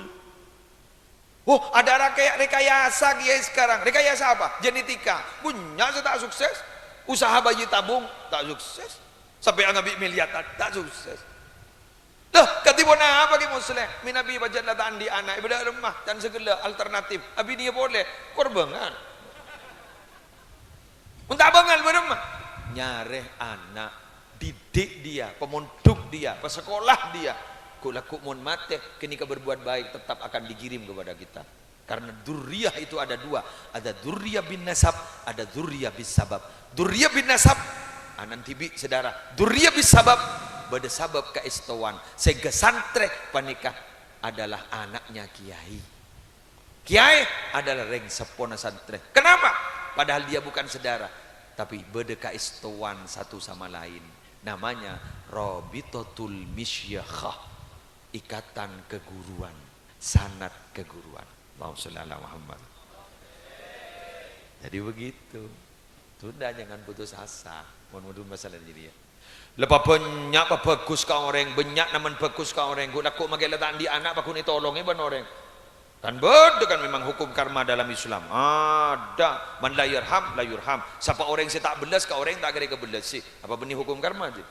Oh, ada rekayasa kiai sekarang. Rekayasa apa? Genetika. Punya tak sukses. Usaha bayi tabung tak sukses. Sampai ngambil miliar tak sukses. Loh, katibon apa ki muslim? Minabi baca lataan di anak ibadah rumah dan segala alternatif. Abi dia boleh korbangan. Untuk bangal berumah. Nyareh anak, didik dia, pemondok dia, pesekolah dia. Kulaku mun mate kini berbuat baik tetap akan dikirim kepada kita. Karena dzurriyah itu ada dua, ada dzurriyah bin nasab, ada dzurriyah bis sabab. Dzurriyah bin nasab anan tibi saudara, dzurriyah bis sabab bade sabab keistuan sehingga santri panikah adalah anaknya kiai. Kiai adalah reng sepona santri. Kenapa? Padahal dia bukan saudara, tapi bade keistuan satu sama lain. Namanya rabitatul misyakhah, ikatan keguruan, sanad keguruan. Allahumma sholli ala Muhammad. Jadi begitu. Tunda jangan putus asa. Mohon masalah jadi ya. Lepas banyak apa bagus kau orang, banyak naman bagus kau orang. Gua laku magai letak di anak pakun itu tolongnya ban orang. Kan betul kan memang hukum karma dalam Islam. Ada man la yurham. Siapa orang yang tak belas kau orang tak kira kebelas sih. Apa benih hukum karma je?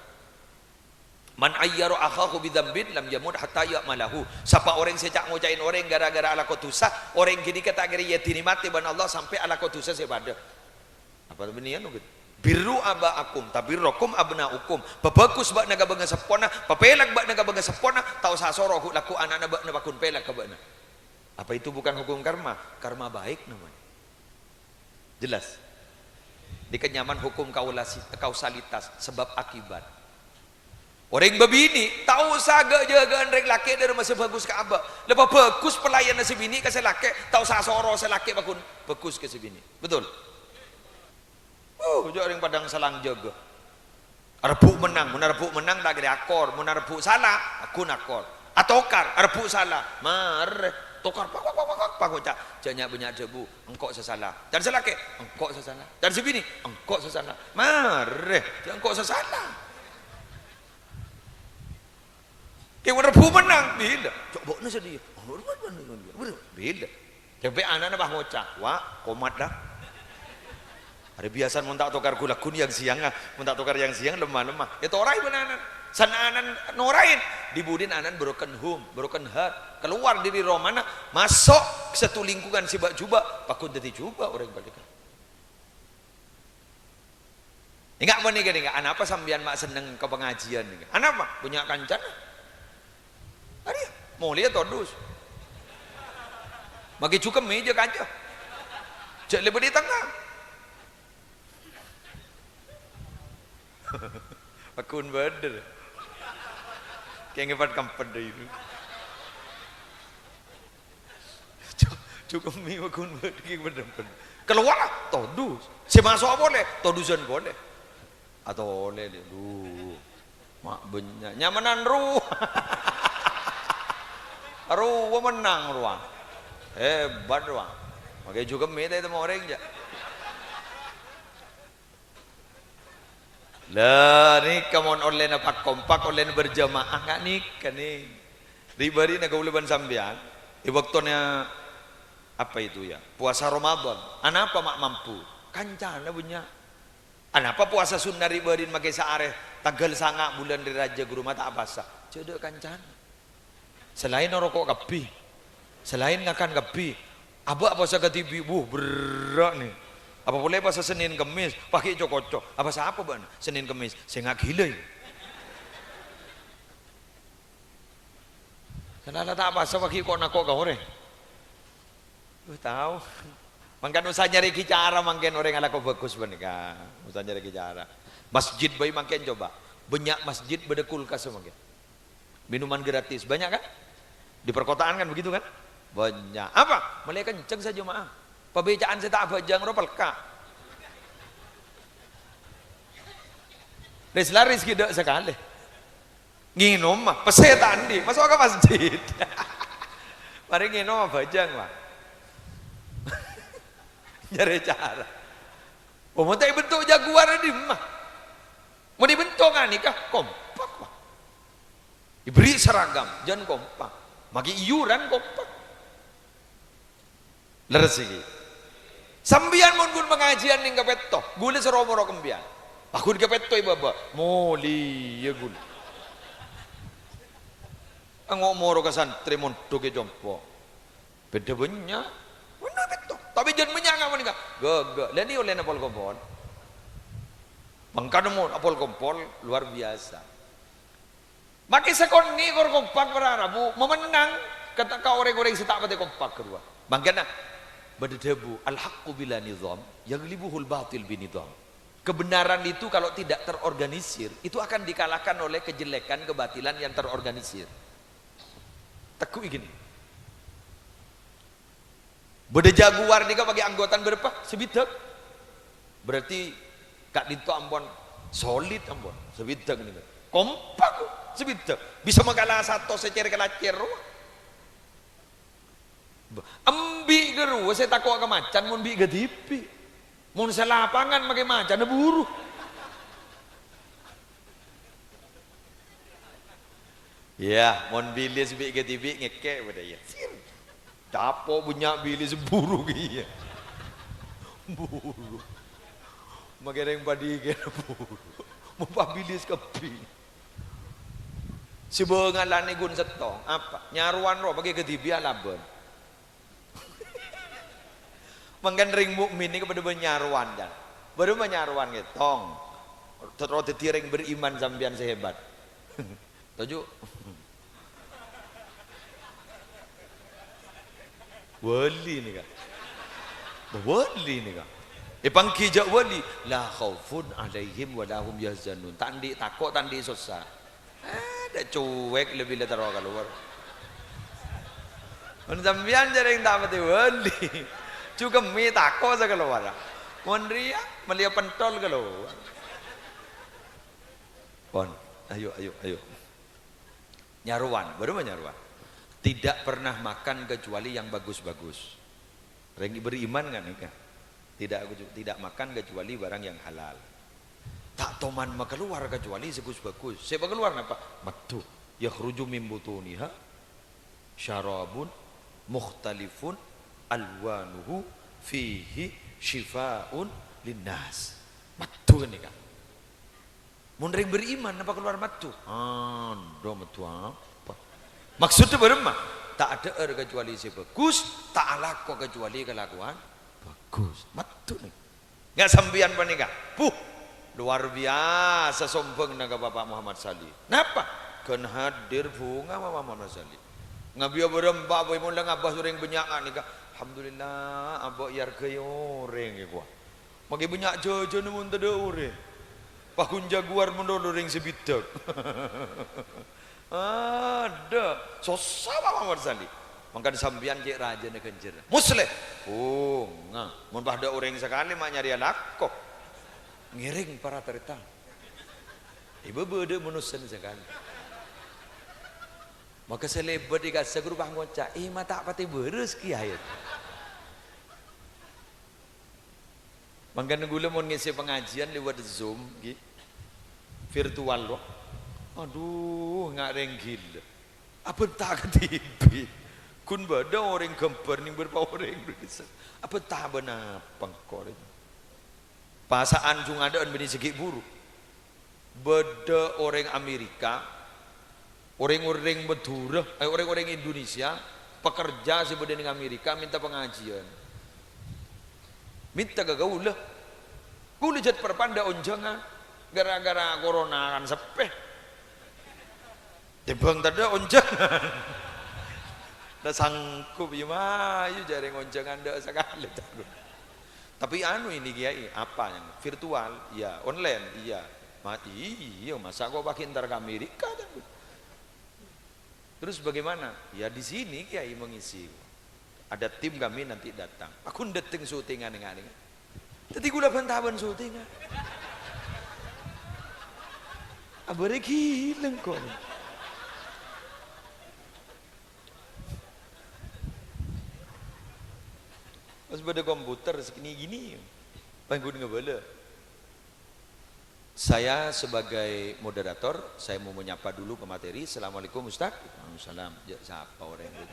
Man ayyaru akhahu bidzambin lam yamut hatta ya'malahu. Siapa orang secak ngocain orang gara-gara ala kotusa, orang gini kata kira ya mati ban Allah sampai ala kotusa sebada. Apa benian gitu. Birru abaakum tabirrukum abnaukum. Babagus bak naga bangga sepona, papelak bak naga bangga sepona, tau sasoro laku anak-anak bak bakun pelak ka bakna. Apa itu bukan hukum karma? Karma baik namanya. Jelas. Di kenyaman hukum kausalitas sebab akibat. Orang babini tahu saga jagaan rek laki dari masih bagus ke abah. Lepas bagus pelayan nasi bini kasih laki, tahu sasoro selaki bakun bagus ke bini. Betul. Orang padang salang jaga. Arbuk menang, mun arbuk menang tak kira akor, mun arbuk salah aku nakor. Atokar arbuk salah, mar tokar pak cak janyak banyak debu, engkau sesalah. Dan selaki, engkau sesalah. Dan si bini, engkau sesalah. Mar engkau sesalah. Yang rebu menang beda. Coba na sedih. Beda. Sampai anak-anak bah ngocak, wah komat dah. Ada biasa muntak tokar gula kun yang siang muntak tokar yang siang lemah-lemah. Itu orang benanan. Sana anan norain dibudin anan broken home, broken heart. Keluar dari romana, masuk satu lingkungan sibak juba, pakun jadi juba orang balik. Enggak mau nih enggak. Anak apa sambian mak seneng ke pengajian nih? Anak apa? Punya kancan. Ada mau lihat todus. Bagi cukup meja kaca. Cek lebih di tengah. Pakun bener. Kayak ngepat kampet dah itu. Cukup mie pakun bener kayak bener. Keluar todus. Si masuk boleh, todusan boleh. Atau oleh dia. Mak banyak nyamanan ruh. Ruh menang ruang. Hebat ruang. Makanya juga meta itu mau orang aja. Lah ni kamu online apa kompak online berjamaah nggak nikah nih. Ribari nak kauliban sambian. Di waktunya apa itu ya? Puasa Ramadan. Anak apa mak mampu? Kancana punya. Anak apa puasa sunnah ribarin makai saare tanggal sanga bulan di raja guru mata abasa. Cedek kancana. Selain rokok kapi, selain ngakan kapi, abah puasa ketibi, berat nih. Apa boleh puasa Senin Kemis pakai cocok? Apa siapa ban? Senin Kemis, saya nggak gila. Kenapa tak puasa pakai kok nak kau orang? Tahu. Mungkin usah nyari cara, mungkin orang ala kau bagus benika. Usah nyari cara. Masjid bayi mungkin coba. Banyak masjid bedekul kasih mungkin. Minuman gratis banyak kan? Di perkotaan kan begitu kan? Banyak. Apa? Mulai kenceng saja maaf. Pembacaan saya tak bajang ro pelka. Laris gitu sekali. Nginom mah pesetan di, masuk ke masjid. Mari nginom mah bajang mah. Nyari cara. Oh mau tak bentuk jaguar di mah. Mau dibentuk kan nikah kompak mah. Diberi seragam, jangan kompak. Magi iuran kompak. Leres iki. Sambian mun gun pengajian ning kepetto, gule seromoro kembian. Aku di kepetto baba, moli ya gule. Angok moro ke santri mondok ke jompo. Beda banyak. Mana betul. Tapi jangan menyangka menika. Gagak. Leni oleh napol kompol. Mangkano napol kompol luar biasa. Maki sekon ni kor kompak berarabu memenang kata ka orang-orang setak pati kompak kedua. Bangkana berdebu al-haqqu bila nizam yaglibuhul batil binizam. Kebenaran itu kalau tidak terorganisir itu akan dikalahkan oleh kejelekan kebatilan yang terorganisir. Teguh gini. Beda jaguar nika bagi anggotan berapa? Sebidak. Berarti Kak Dito ampun solid ampun. Sebidak nika. Kompak sebidak. Bisa mengalah satu secer kelacer. Ambi geru saya takut ke macan mun bi gedipi. Mun selapangan make macan buru. Ya, mon bilis bi getibi ngeke pada ya. Dapo punya bilis buru gitu. Buru. Magereng padi ke buru. Mau bilis kepi. Si bengalan gun setong apa? Nyaruan ro bagi getibi alabon. Mangkan ring mukmin ini kepada benyaruan dan. Baru menyaruan getong. Terus ring beriman sambian sehebat. Tujuh. Wali ni kan, wali ni kan. Pangki jak wali, la khaufun alaihim wa lahum yahzanun. Tandi takut, tandi susah. Ada cuek lebih le taruh keluar. Sambian jaring tak mati wali. Juga mi takut sa keluar. Monria melihat pentol keluar. Pon, ayo. Nyaruan, baru menyaruan. Tidak pernah makan kecuali yang bagus-bagus. Orang beriman kan nikah. Tidak makan kecuali barang yang halal. Tak toman keluar kecuali segus-bagus. Siapa keluar apa? Matu. Yakhruju min butuniha syarabun mukhtalifun alwanuhu fihi shifaun linnas. Matu kan nikah. Mun ring beriman apa keluar matu? Do matu apa? Maksudnya berema tak ada kecuali si bagus, tak alako kecuali kelakuan bagus. Matu nih. Enggak sambian panika. Luar biasa sombong naga Bapak Muhammad Salih. Napa? Kan hadir bunga Muhammad Salih. Ngabia berempat boy mula ngabah suring banyak nika. Alhamdulillah abok yar ke orang ya gua. Magi banyak jojo mun teu urang. Pakun jaguar mendolo ring sebidak. Ada susah Muhammad Salih. Mangkan sambian cek raja ne kenjer. Muslim. Oh, mun pada orang sekali mak nyari anak kok. Ngiring para terita. Ibu bede manusia sekali. Maka selebat dikasih guru bang ngocak. Mata pati beres kiai. Mangkan gula mau ngisi pengajian lewat Zoom, virtual loh. Aduh, nggak renggil. Apa tak ketipi? Kun bada orang gambar nih berpower Indonesia. Apa tak benar pangkor ini? Pasaan cung ada bini segi buru. Beda orang Amerika, orang-orang Madura, orang-orang Indonesia, pekerja sebenarnya dengan Amerika minta pengajian. Minta gagaul lah. Gula jat perpanda onjangan gara-gara corona kan sepeh. Tebang tada onjangan. Dah sangkup ya mah, you jaring onjangan dah sekali. Tapi anu ini kiai apa yang virtual? Ya online, iya. Iya masa kau pakai ntar ke Amerika? Terus bagaimana? Ya di sini kiai mengisi. Ada tim kami nanti datang. Aku datang syutingan dengan ini. Tadi gula bantaban syutingan. Abare gileng kok. Pas pada komputer segini gini, panggung ngebala. Saya sebagai moderator, saya mau menyapa dulu pemateri. Assalamualaikum Ustaz. Waalaikumsalam. Ya, siapa orang itu?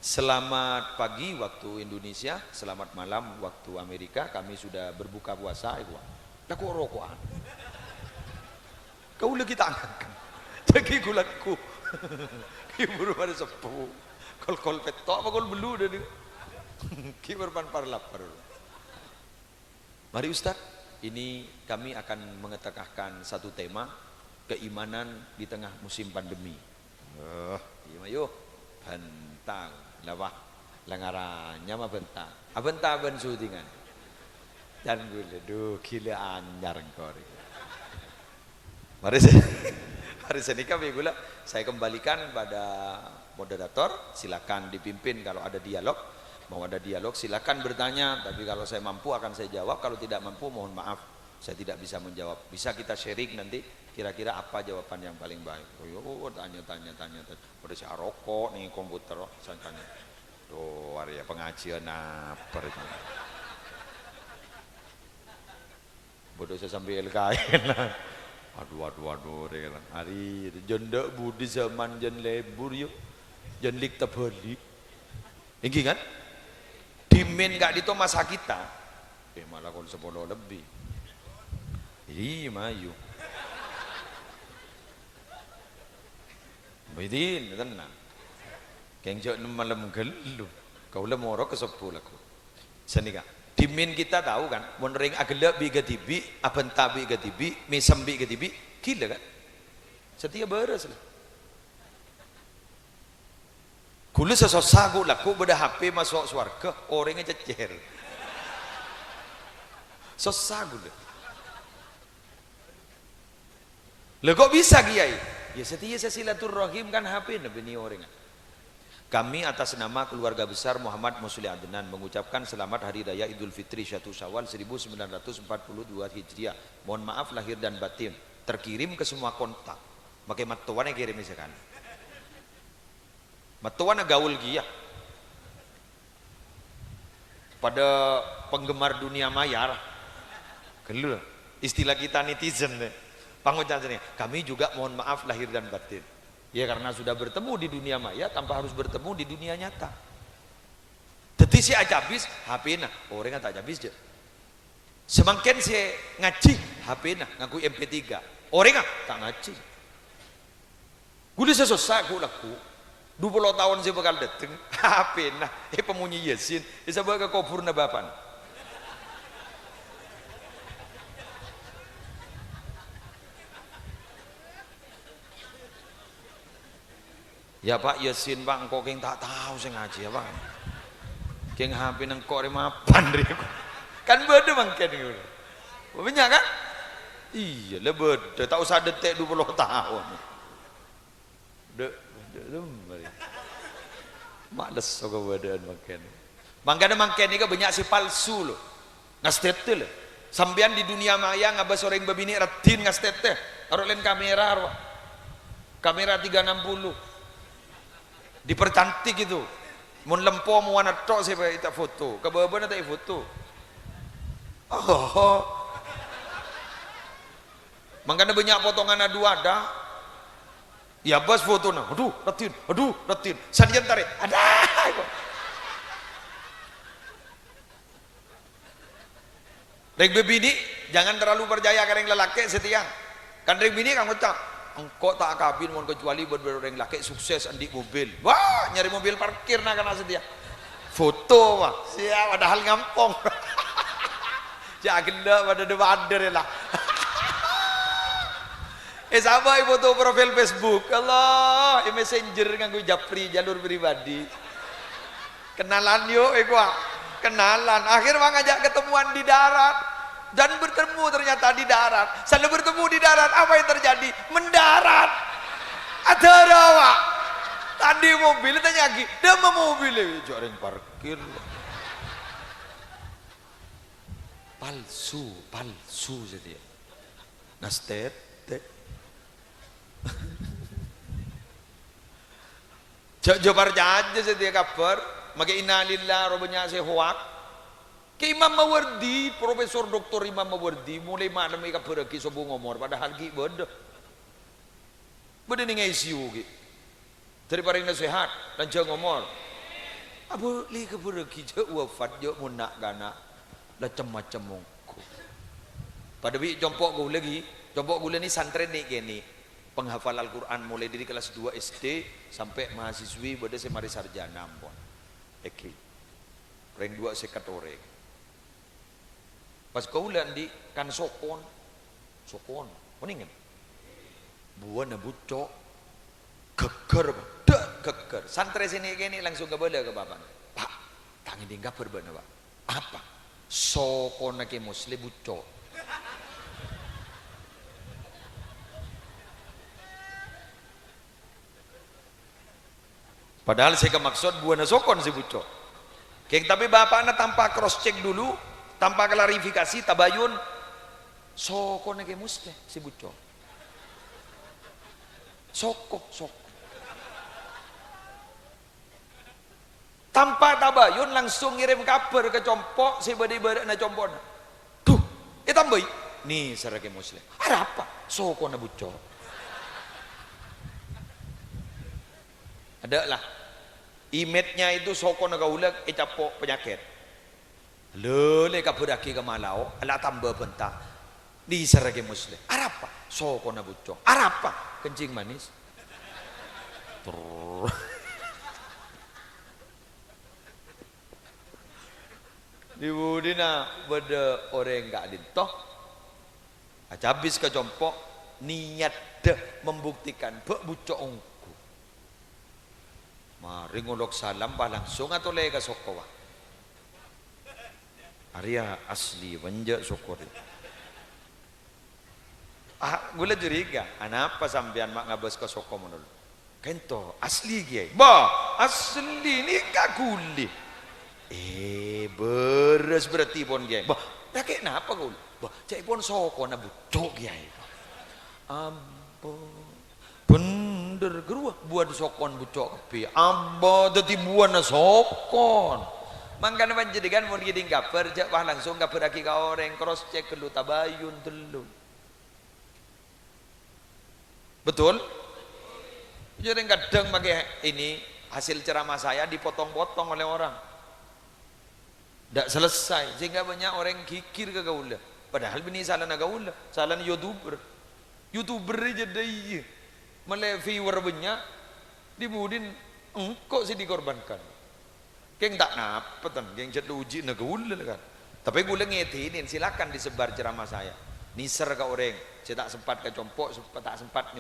Selamat pagi waktu Indonesia, selamat malam waktu Amerika. Kami sudah berbuka puasa, ibu. Dah kok rokokan. Kau lagi kita angkat. Jadi gulaku. Ibu pada sepuh. Kol petok apa kol belu dah ni. Kibar pan lapar. Mari Ustaz, ini kami akan mengetengahkan satu tema keimanan di tengah musim pandemi. Iya yuk, bentang, lawah, lengarannya mah bentang. Bentang ben syutingan. Dan gue, gila anyar engkau. Mari sini kami gula. Saya kembalikan pada moderator. Silakan dipimpin kalau ada dialog. Mau ada dialog silakan bertanya, tapi kalau saya mampu akan saya jawab, kalau tidak mampu mohon maaf saya tidak bisa menjawab. Bisa kita sharing nanti kira-kira apa jawaban yang paling baik. Oh tanya. Udah saya rokok nih komputer saya tanya. Tuh hari ya pengajian apa itu. Bodoh saya sambil kain. Aduh hari jendak budi zaman jen lebur yuk. Jen lik terbalik. Ini kan? Dimin gak di masa kita malah kalau 10 lebih mayu bidin tenang kengjok malam gelu kau le moro ke 10 aku seni kak dimin kita tahu kan menering agelak bi gatibi abenta bi gatibi misem bi gatibi gila kan setia beres lah. Kula sesosago laku beda HP masuk swarga orangnya cecer. Sosago le. Lah kok bisa kiai? Ya setia silaturahim kan HP bini orang. Kami atas nama keluarga besar Muhammad Musli Adnan mengucapkan selamat Hari Raya Idul Fitri 1 Syawal 1942 Hijriah. Mohon maaf lahir dan batin. Terkirim ke semua kontak. Pakai matuan yang kirim misalkan. Matuan gaul gia pada penggemar dunia maya kelul istilah kita netizen pangucapannya kami juga mohon maaf lahir dan batin ya karena sudah bertemu di dunia maya tanpa harus bertemu di dunia nyata. Jadi si ajabis HP na orang tak ajabis je semakin si ngaji HP na ngaku MP3 orang tak ngaji gue sesusah gue laku 20 tahun saya bakal dateng HP nah pemunyi Yasin bisa bawa ke kubur na bapan ya Pak Yasin Pak engkau keng tak tahu saya ngaji ya Pak keng HP nang kok mapan kan beda mangken gitu banyak kan iya lah beda tak usah detek 20 tahun males so keberadaan makanya ini banyak si palsu loh ngastete loh sambian di dunia maya ngabas orang babini ratin ngastete taruh lain kamera 360 dipercantik itu mun lempo mau anak tok saya tak foto kebaban tak foto makanya banyak potongan ada ya bos foto na, aduh ratin, sadian tarik, ada. Rek bini, jangan terlalu percaya ke orang lelaki setia. Kan rek bini kan ngucap, engkau tak kabin mohon kecuali buat orang lelaki sukses andik mobil. Wah nyari mobil parkir nak kena setia. Foto mah, siapa padahal ngampong. Jangan pada dewader lah. Sama foto profil Facebook Allah messenger nganggo japri jalur pribadi kenalan yuk kenalan akhir mah ngajak ketemuan di darat dan bertemu ternyata di darat sambil bertemu di darat apa yang terjadi mendarat ada rawa Adi mobil tanya lagi, dia mau mobil joreng parkir. Palsu jadi. Nastet. Jabar aja sedia kabar, makai innalillah robanya sehoak. Ke Imam Mawardi, Profesor Dr. Imam Mawardi mulai malam ika pergi sobo ngomor padahal ki beda. Beda ning ICU ki. Daripada yang sehat dan jangan ngomor. Abu li ke pergi je wafat je munak gana. Macam-macam mongko. Pada bi jompok gula lagi, jompok gula ni santren ni gini. Penghafal Al-Quran mulai dari kelas 2 SD sampai mahasiswi pada semari sarjana pun. Eki. Rank 2 sekat orang. Pas kau lihat di kan sokon, mendingan. Buana bucok, geger, geger. Santri sini gini langsung ke bala ke bapak. Pak, tangan dia gaper bener pak. Apa? Sokon lagi muslim bucok. Padahal saya maksud buana sokon si bucok. Keng tapi bapaknya tanpa cross check dulu, tanpa klarifikasi, tabayun, sokon lagi muslim si bucok. Soko. Tanpa tabayun langsung ngirim kabar ke compok si badi-badi na compok. Tuh, tambahi. Nih serage muslim. Ada apa? Sokon na bucok. Ada lah. Image-nya itu sokon gaulak capok penyakit. Lele kapuraki ke Malau, ala tambah bentang. Di serage muslim. Apa? Sokon na bucok. Apa? Kencing manis. Di budina beda orang enggak dintoh. Habis ke compok niat deh membuktikan bucok ongku. Mari ngolok salam pa langsung atau lega sokowa. Arya asli wanja sokori. Gula juriga, anapa sampean mak ngabas ke soko menul? Kento asli kiai. Asli ni kaguli. Beres berarti pon kiai. Kayak napa gul? Cai pon soko na bucok kiai. Bener geruah buat sokon bucok kepi amba dadi buana sokon mangkana panjenengan mun giding kabar jak wah langsung kabar aki ka orang cross check dulu tabayun dulu betul jadi kadang pakai ini hasil ceramah saya dipotong-potong oleh orang tidak selesai sehingga banyak orang kikir ke gaula padahal ini salah na gaula salah youtuber jadi mulai viewer banyak dibudin kok sih dikorbankan keng tak napa tan keng jatuh uji nagaul kan tapi gue ngetinin silakan disebar ceramah saya niser ke orang saya tak sempat ke compok tak sempat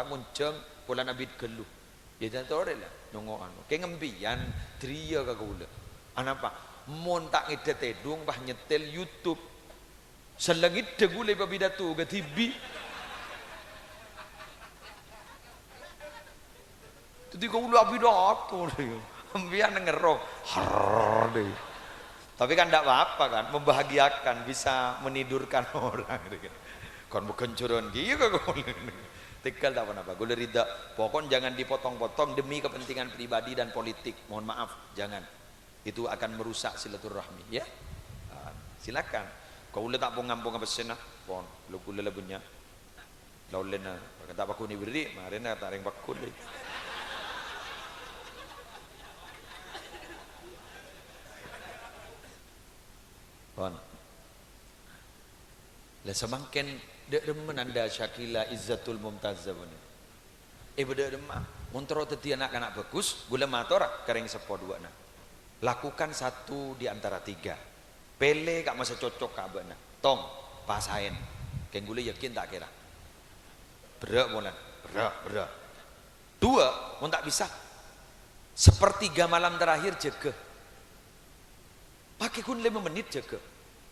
ngunceng pola nabit geluh ya jangan tore lah nongo anu keng ngembian tria ke gaul anapa mon tak ngedet edung bah nyetel YouTube selangit degule babidatu ke TV jadi kau lu abi doato deh, biar ngerok, deh. Tapi kan tidak apa-apa kan, membahagiakan, bisa menidurkan orang. Kon bukan curun gitu kau. Tegal tak apa-apa. Gue rida, pokoknya jangan dipotong-potong demi kepentingan pribadi dan politik. Mohon maaf, jangan. Itu akan merusak silaturahmi, ya. Silakan. Kau udah tak pongam-pongam pesena, pon, lu gula labunya. Laulena, kata aku ni beri, marina tak reng bakul deh. Pon. Lah semakin dek demen anda Syakila Izzatul Mumtazah ni. Beda demam. Montro teti anak-anak bagus, gula matora kering sepo dua na. Lakukan satu di antara tiga. Pele gak masa cocok kabana. Tong pasain. Keng gula yakin tak kira. Berak molan. Berak. Dua, mau tak bisa. Sepertiga malam terakhir jaga. Pakai kun 5 menit jaga.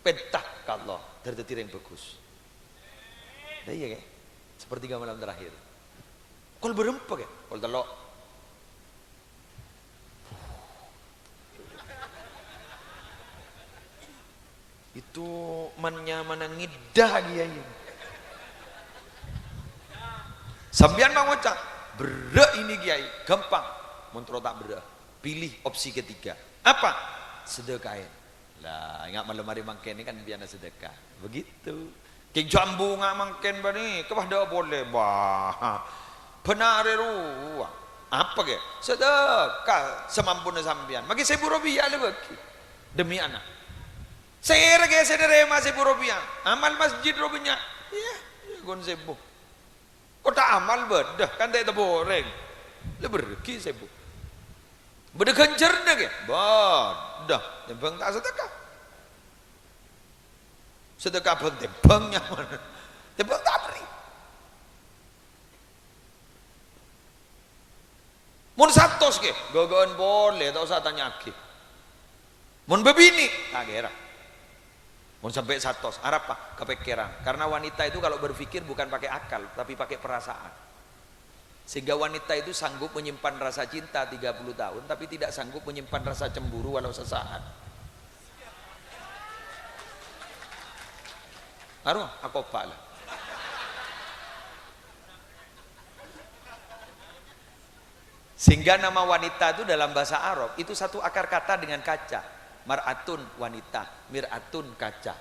Pentah kalau terdetir yang bagus. Dah iya kan? Sepertiga malam terakhir. Kol berempat kan? Kol telok. Itu mana ngidah kiai. Sambian mangocak, berek ini kiai, gampang. Montro tak berek. Pilih opsi ketiga. Apa? Sedekahin. Lah, ingat malam hari mangken ini kan biasa sedekah. Begitu. King jambu ngak mangken bani, kepada boleh bah. Benar ruang. Apa ke? Sedekah semampuna sambian. Magi 1000 rupiah le bagi. Demi anak. Saya ke sederema 1000 rupiah. Amal masjid rupiah. Ya, gon 1000. Kok tak amal bedah kan tak boreng. Le berki 1000. Beda genjer dah ke? Bedah. Tembang tak sedekah. Sedekah pun tembangnya mana? Tembang tak beri. Mun 100 ke? Gogoan boleh, tak usah tanya lagi. Mun bebini, tak kira. Mun sampai 100, apa? Kepikiran. Karena wanita itu kalau berpikir bukan pakai akal, tapi pakai perasaan. Sehingga wanita itu sanggup menyimpan rasa cinta 30 tahun, tapi tidak sanggup menyimpan rasa cemburu walau sesaat. Aruh, aku lah. Sehingga nama wanita itu dalam bahasa Arab itu satu akar kata dengan kaca. Mar'atun wanita, mir'atun kaca.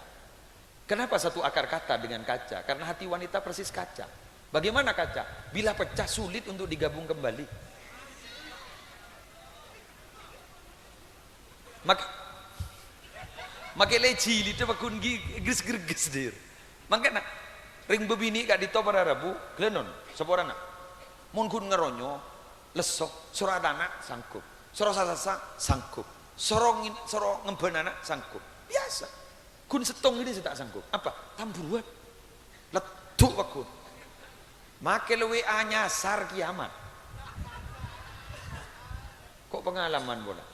Kenapa satu akar kata dengan kaca? Karena hati wanita persis kaca. Bagaimana kaca? Bila pecah sulit untuk digabung kembali. Makai leci itu pakun gres dir. Makanya ring bebini kak dito para rabu, glenon seorang nak. Mun kun ngeronyo, lesok, suradana sangkup, sorosasa sangkup, sorong ngembenana sangkup. Biasa. Kun setong ini saya tak sanggup. Apa? Tamburuan. Letuk aku. Make WA nyasar kiamat. Kok pengalaman bola?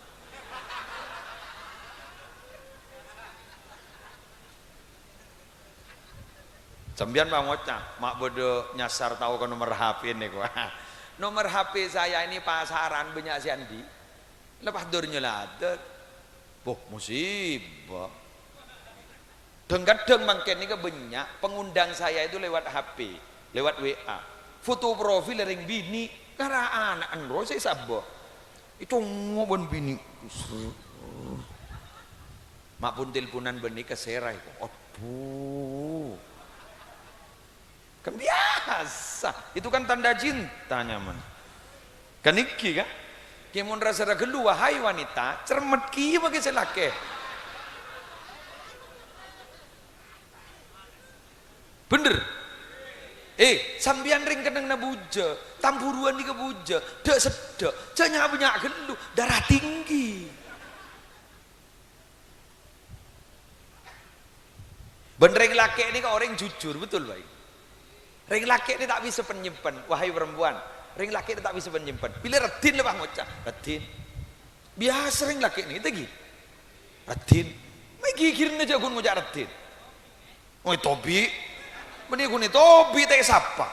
Sembian bang ngocak, mak bodoh nyasar tahu ke nomor HP ini gua. Nomor HP saya ini pasaran banyak siandi. Lepas durnya lah ada. Boh musibah. Kadang mangken ini banyak pengundang saya itu lewat HP, lewat WA. Foto profil ring bini, karena anak Android saya sabah. Itu ngobon bini. Mak pun teleponan beni ke serai. Aduh. Kan biasa. Itu kan tanda cinta nyaman. Kan iki kan? Kimun rasa gelu wahai wanita, cermet ki bagi selake. Bener. Sambian ring keneng na buja, tamburuan di kebuja, dek sedek, jangan banyak gelu, darah tinggi. Ben ring laki ini kan orang jujur, betul baik. Ring laki ini tak bisa penyimpan, wahai perempuan. Ring laki ini tak bisa penyimpan. Pilih redin lah bang ngocak, redin. Biasa ring laki ini, itu gini. Redin, mai gigirin aja gue ngocak redin. Oh Tobi. Meni kuni Tobi tak siapa?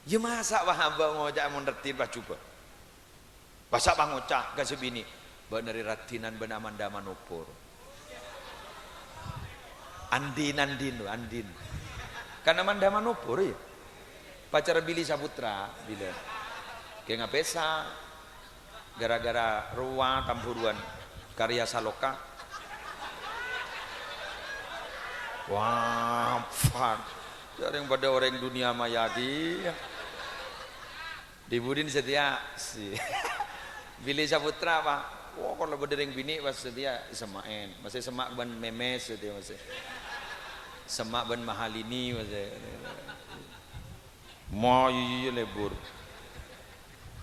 Ya masa wahamba ngocak mendertin bah coba. Masa bang ngocak gak sebini. Beneri ratinan benaman daman upur. Andin. Karena mandaman upur ya. Pacar Billy Saputra bila. Kayak ngapesa. Gara-gara ruang tamburuan karya Saloka. Wah, fun. Jarang pada orang dunia maya di Budin setia si Billy Saputra pak. Wah kalau berdering bini pas setia semain, masih semak ban memes setia masih semak ban mahalini masih. Mau iya lebur.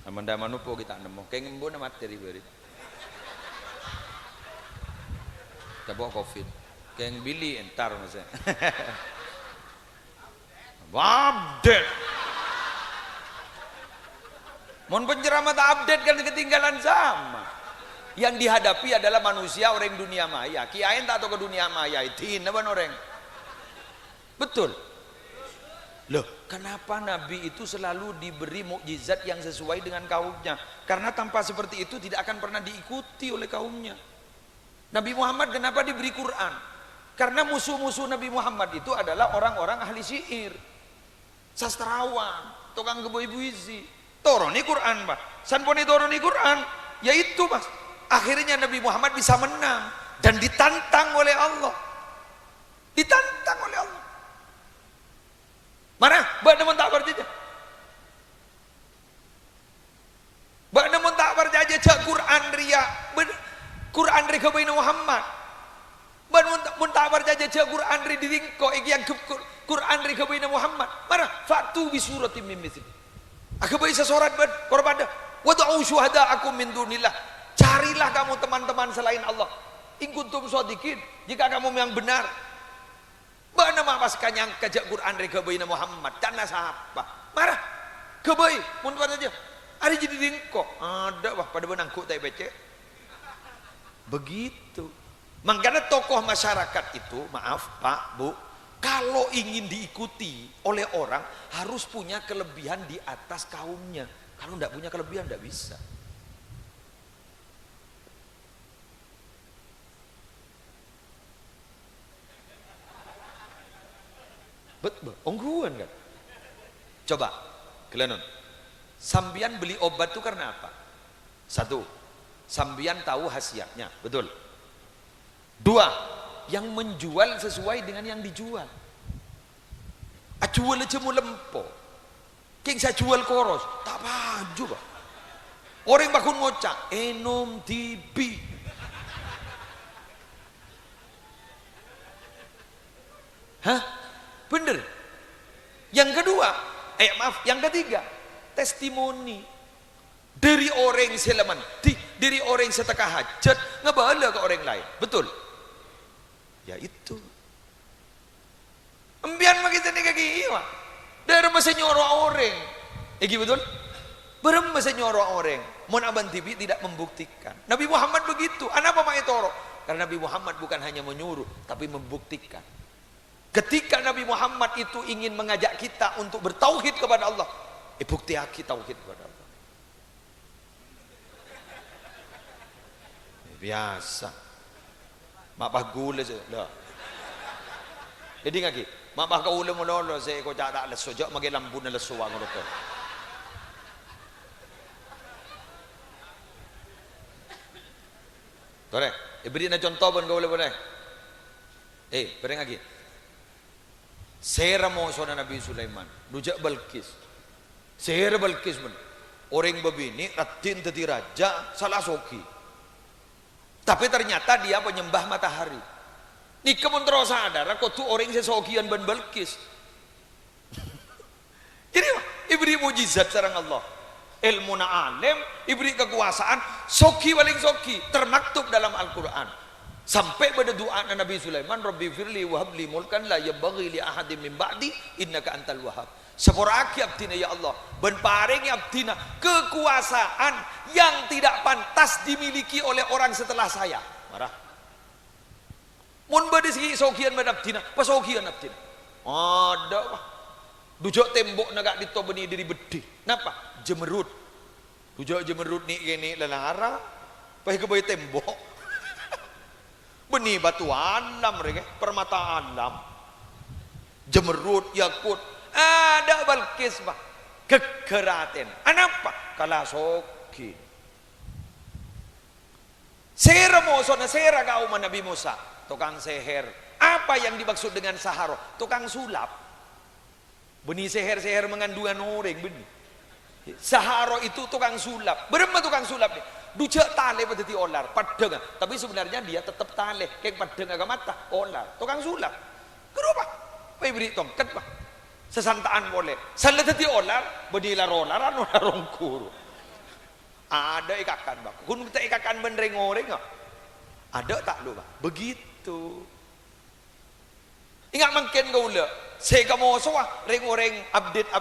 Amanda manupo kita nemu. Kayak ngembun materi beri. Kita COVID. Kayak Billy entar maksudnya. Update. Mohon penceramah tak update kan ketinggalan sama. Yang dihadapi adalah manusia orang dunia maya. Kiain tak tahu ke dunia maya itu apa orang? Betul. Loh, kenapa Nabi itu selalu diberi mukjizat yang sesuai dengan kaumnya? Karena tanpa seperti itu tidak akan pernah diikuti oleh kaumnya. Nabi Muhammad kenapa diberi Quran? Karena musuh-musuh Nabi Muhammad itu adalah orang-orang ahli syair, sastrawan, tukang keboi puisi. Toroni Quran, Pak. Sanponi toroni Quran, yaitu, Mas. Akhirnya Nabi Muhammad bisa menang dan ditantang oleh Allah. Ditantang oleh Allah. Mana? Bak namun tak berjaya. Bak namun tak berjaya cak Quran ria. Quran ria kebaina Muhammad. Bak namun tak berjaya cak Quran ria diringko iki yang Quran ria kebaina Muhammad. Mana? Fatu bi suratim min mithli. Akabai sesorat korban. Wa ta'u syuhada'akum min dunillah. Carilah kamu teman-teman selain Allah. In kuntum shadiqin, jika kamu yang benar. Bana mas kanyang kajak Quran dari kebaina Muhammad. Cana siapa? Marah. Kebai, mun aja. Ada jadi dingko. Ada wah pada benang ku tai becek. Begitu. Makanya tokoh masyarakat itu, maaf Pak, Bu, kalau ingin diikuti oleh orang harus punya kelebihan di atas kaumnya. Kalau tidak punya kelebihan tidak bisa. Betul, ongguan kan? Coba, kalian sambian beli obat itu karena apa? Satu, sambian tahu khasiatnya, betul. Dua, yang menjual sesuai dengan yang dijual. Jual aja mau lempo, king saya jual koros, tak maju Pak. Orang bakun ngocak, enom tibi. Hah? Bener. Yang kedua, yang ketiga, testimoni dari orang selaman, dari orang setekah hajat ngebala ke orang lain, betul? Ya itu. Embian begitu nih kaki iya. Dari masa nyorok orang, betul? Berem masa nyorok orang. Mon Aban TV tidak membuktikan. Nabi Muhammad begitu. Kenapa mai toro? Karena Nabi Muhammad bukan hanya menyuruh, tapi membuktikan. Ketika Nabi Muhammad itu ingin mengajak kita untuk bertauhid kepada Allah, bukti aki tauhid kepada Allah. Biasa. Mak bah gule je. Dah. Jadi ngaki, mak bah kau ule mololo saya ko tak leso jak magi lampu na leso wang roto. Tore, beri na contoh pun kau boleh. Beri ngaki. Sera mosona Nabi Sulaiman, rujak Balkis. Sera Balkis pun orang babini ratin tadi raja salah soki. Tapi ternyata dia penyembah matahari. Ni kemun terus sadar, kok tu orang sesokian ban Balkis. Jadi ibri mujizat sarang Allah. Ilmu na alim, ibri kekuasaan, soki paling soki, termaktub dalam Al-Quran. Sampai pada doa Nabi Sulaiman, Rabbi firli wa habli mulkan la yabghi li ahadin min ba'di innaka antal wahhab. Sepuraki abdina ya Allah, ben paringi abdina kekuasaan yang tidak pantas dimiliki oleh orang setelah saya. Marah. Mun bade segi sokian bade abdina, pasokian abdina. Ada wah. Dujok tembok nagak ditobeni diri bedih. Napa? Jemerut. Dujok jemerut ni gini lelara. Pai ke boy tembok. Benih batu alam mereka, permata alam, jemerut, yakut, ada Balkis Pak, kekeraten. Kenapa? Kalah soki. Sera mosona sera kaum Nabi Musa, tukang seher. Apa yang dimaksud dengan saharo? Tukang sulap. Benih seher-seher mengandungan orang benih. Saharo itu tukang sulap. Berapa tukang sulap nih? Dujak tale pada ti olar, padeng. Tapi sebenarnya dia tetap tale, kayak padeng agak mata, olar. Tukang sulap. Kenapa? Pai beri tongkat Pak. Sesantaan boleh. Salah ti olar, bedilar olaran orang kuru. Ada ikakan Pak. Kun kita ikakan bendreng orang enggak? Ada tak lu Pak? Begitu. Ingat mungkin kau le. Saya kamu soa ring update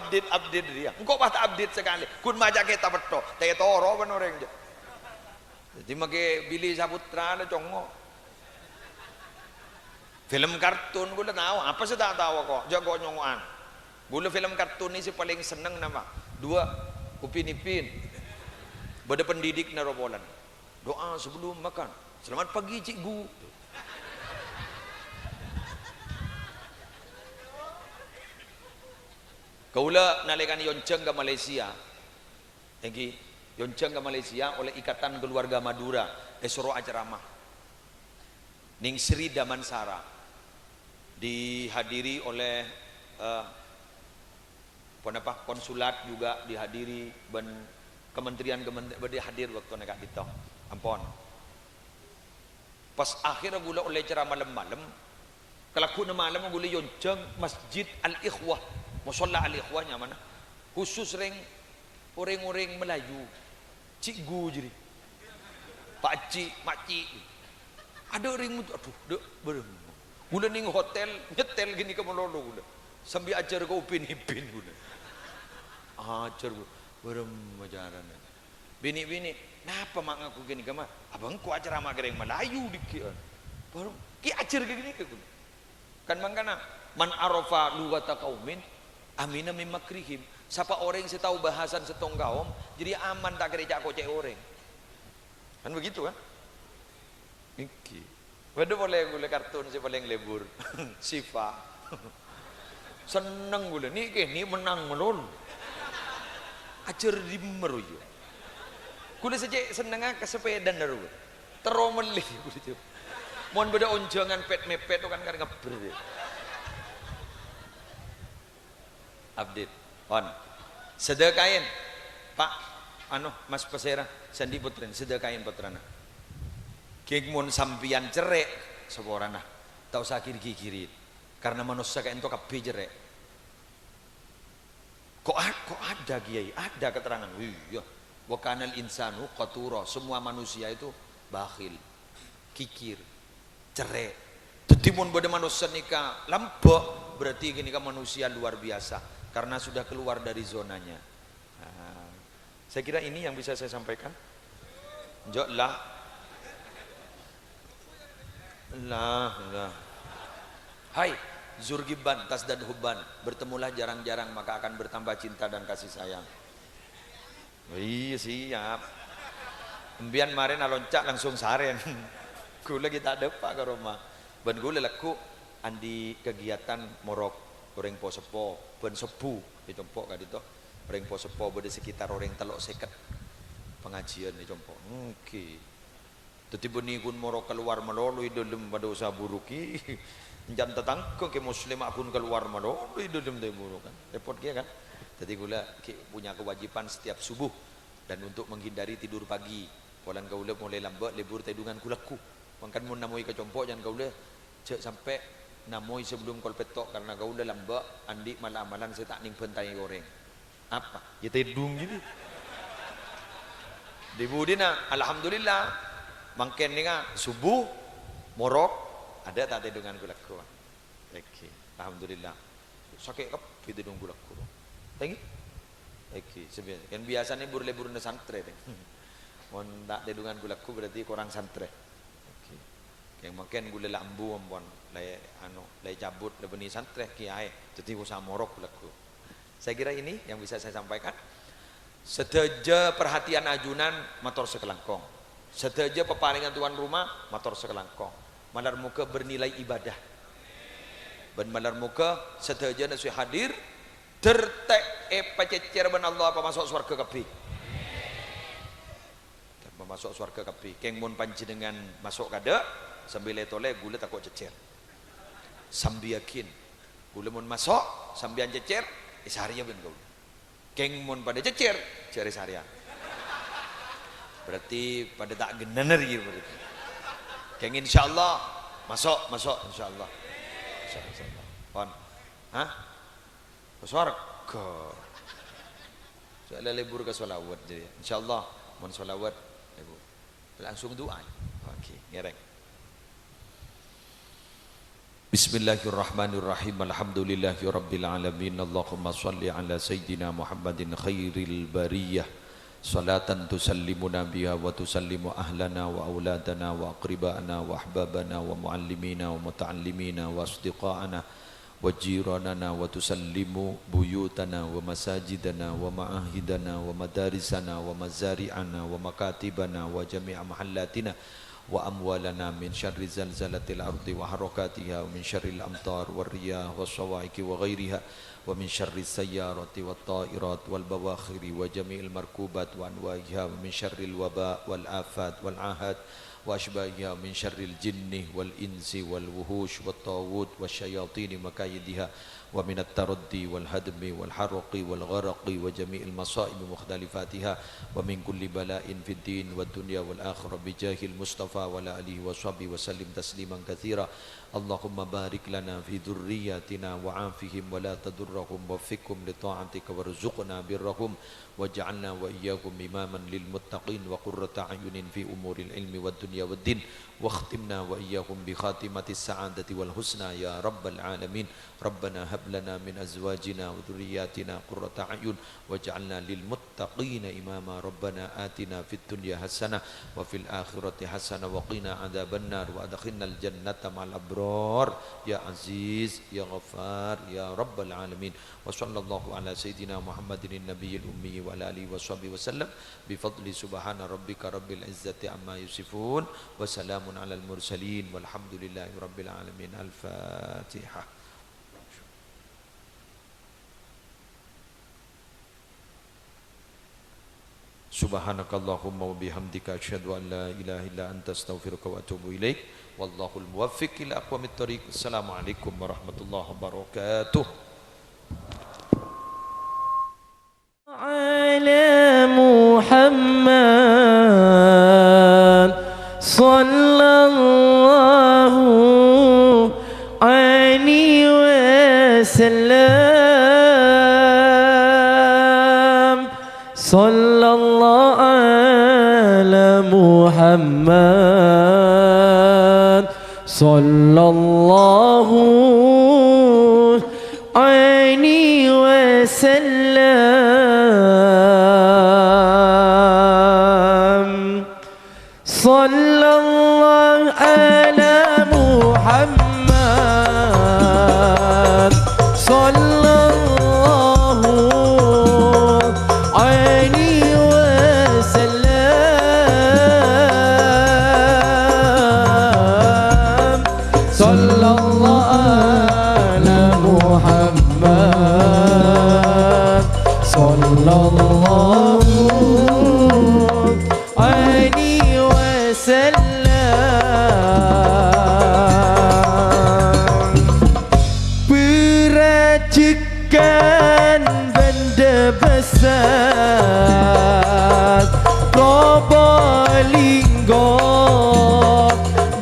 dia. Engkau bah tak update sekali. Kun majak kita betul. Teh toro ben orang je. Jadi make Billy Saputra le congo. Film kartun gue tahu. Apa sih tak tahu kok. Jago nyongoan. Gue film kartun ini sih paling seneng nama. Dua Upin Ipin. Bada pendidik narobolan. Doa sebelum makan. Selamat pagi cikgu. Kaula nalekan yonceng ke Malaysia. Engki yonceng ke Malaysia oleh Ikatan Keluarga Madura esoro acaramah. Ning Sri Damansara dihadiri oleh konsulat juga dihadiri ben kementerian hadir waktu nak ditong ampon pas akhir gula oleh ceramah malam-malam kelaku malam gula yonceng Masjid Al-Ikhwah musalla Al-Ikhwahnya mana khusus orang-orang Melayu cikgu jadi pakcik makcik ada orang aduh dek berem gula ning hotel nyetel gini ke Melolo gula sambil ajar ke Upin Ipin gula ajar berem ajaran bini kenapa mak ngaku gini kemana abang ku ajar sama gereng Melayu dikit baru ki ajar ke gini ke gula kan mangkana man arafa lughata qaumin amina mim makrihim siapa orang yang tahu bahasan setong kaum jadi aman tak gereja kocek orang kan begitu kan iki waduh boleh kartun si paling lebur Siva seneng gula ni menang melul ajar di meruyo gula saja seneng ke sepeda naru teromeli gula tu mohon beda onjangan pet mepet tu kan ngeber update on sedekain Pak Mas Pesera Sandi Putren sedekain putrana keng mon sampian cerek seborana tau sakir kiri karena manusia kayak itu kabeh cerek kok ada kiai ada keterangan iya wa kanal insanu qatura semua manusia itu bakhil kikir cerek dadi mun bade manusia nikah lambok berarti gini kan manusia luar biasa karena sudah keluar dari zonanya. Nah, saya kira ini yang bisa saya sampaikan. Joklah lah. Hai Zurgiban Tas dan Hubban bertemulah jarang-jarang maka akan bertambah cinta dan kasih sayang. Iya siap embian maren aloncak langsung saren gula kita ada pak ke rumah ben gula laku andi kegiatan morok orang posepo ben sebu ditompok ka dito orang posepo bade sekitar orang telok seket pengajian ditompok oke dadi beni kun morok keluar melolo idolem pada usaha buruki jam tetangko ke muslim akun keluar melolo idolem teh buruk kan repot kia kan jadi gula punya kewajiban setiap subuh dan untuk menghindari tidur pagi polan kaula mulai lambat libur tedungan kulaku mangkan mun namoi kecompok jangan kaula cek sampai namoi sebelum kol petok karena kaula lambat andi malam-malam saya tak ning bentai goreng apa ya tedung gini di budina alhamdulillah mangken ni subuh morok ada tak tedungan kulaku oke alhamdulillah sakit kap tedung kulaku thank you oke sebenarnya kan biasanya lebur na santre deh mon tak tedungan kulaku berarti kurang santre oke yang makin gula lambu ampun lay cabut le beni santre kiai jadi usaha morok kulaku saya kira ini yang bisa saya sampaikan sedaja perhatian ajunan motor sekelangkong sedaja peparingan tuan rumah motor sekelangkong malar muka bernilai ibadah ben malar muka sedaja nasi hadir tertek pacecer ben Allah apa masuk surga kabeh masuk surga kabeh keng mun panjenengan masuk kada sambil letole gula takut cecer sambil yakin gula mun masuk sambil cecer isariya ben gula keng mun pada cecer cari sarian berarti pada tak genener gitu berarti keng insyaallah masuk insyaallah pon hah surga soalnya libur ke sholawat jadi insyaallah mun sholawat ibu langsung doa oke ngerek Bismillahirrahmanirrahim alhamdulillahirabbil alamin Allahumma shalli ala sayyidina Muhammadin khairil bariyah salatan tusallimuna biha wa tusallimu ahlana wa auladana wa aqribana wa ahbabana wa muallimina wa muta'allimina wa asdiqaana wa jiranana wa tusallimu buyutana wa masajidana wa ma'ahidana wa madarisana wa mazari'ana wa makatibana wa jami'a mahallatina وأموالنا من شر زلزلة الأرض وحركاتها ومن شر الأمطار والرياح والصواعق وغيرها ومن شر السيارة والطائرات والبواخر وجميع المركوبات وأنواعها ومن شر الوباء والآفات والعاهات وأشباهها من شر الجن والإنس والوحوش والطاغوت والشياطين وكيدها ومن التردي والهدم والحرق والغرق وجميع المصائب مختلفاتها ومن كل بلاء في الدين والدنيا والآخرة بجاه المصطفى وعلى آله وصحبه وسلم تسليما كثيرا. اللهم بارك لنا في ذرياتنا وعافهم ولا تضرهم ووفقهم لطاعتك وارزقنا برهم واجعلنا وإياكم إماما للمتقين وقرة أعين في أمور العلم والدنيا والدين واختمنا وإياكم بخاتمة السعادة والحسنى يا رب العالمين. ربنا هب لنا من أزواجنا وذرياتنا قرة أعين واجعلنا للمتقين إماما. ربنا آتنا في الدنيا حسنة وفي الآخرة حسنة وقنا عذاب النار وأدخلنا الجنة مع الأبرار يا عزيز يا غفار يا رب العالمين. وصلى الله على سيدنا محمد النبي الأمي وعلى آله وصحبه وسلم بفضل سبحان ربك رب العزة عما يصفون وسلام على المرسلين والحمد لله رب العالمين. الفاتحة. Subhanakallahumma wa bihamdika asyhadu an la ilaha illa anta astaghfiruka wa atubu ilaik. Wallahul muwaffiq ila aqwamit thoriq. Assalamualaikum warahmatullahi wabarakatuh. Ala Muhammad sallallahu alaihi wasallam. Sallallahu ala Muhammad sallallahu alaihi wasallam. Sallallahu ala Muhammad sallallahu alaihi wasallam. Sallallahu ala Muhammad sallallahu alaihi wasallam. Perajikan benda besar Probolinggo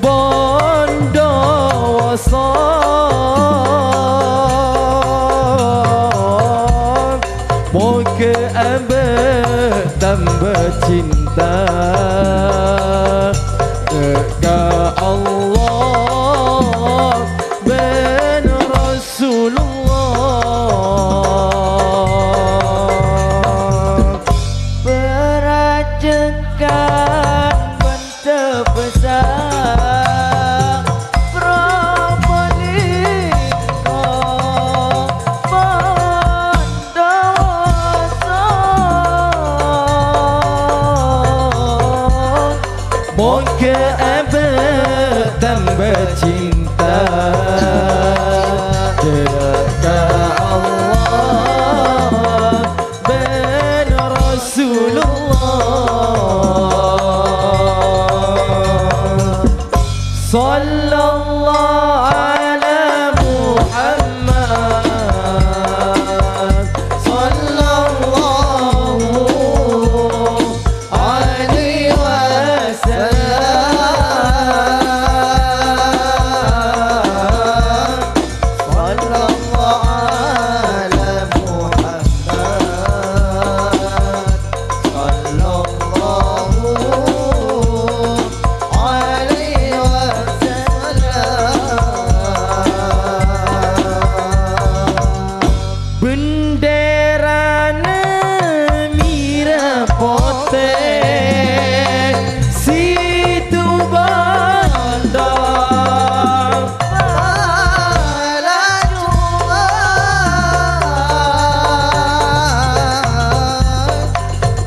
Bondowoso moga abad tambah cinta kepada Allah dan Rasulullah. Perajikan benda besar Probolinggo Bondowoso moga abad tambah cinta kepada Allah dan Rasulullah. Sallallahu ala Muhammad sallallahu alaihi wasallam. Sallallahu ala Muhammad sallallahu alaihi wasallam.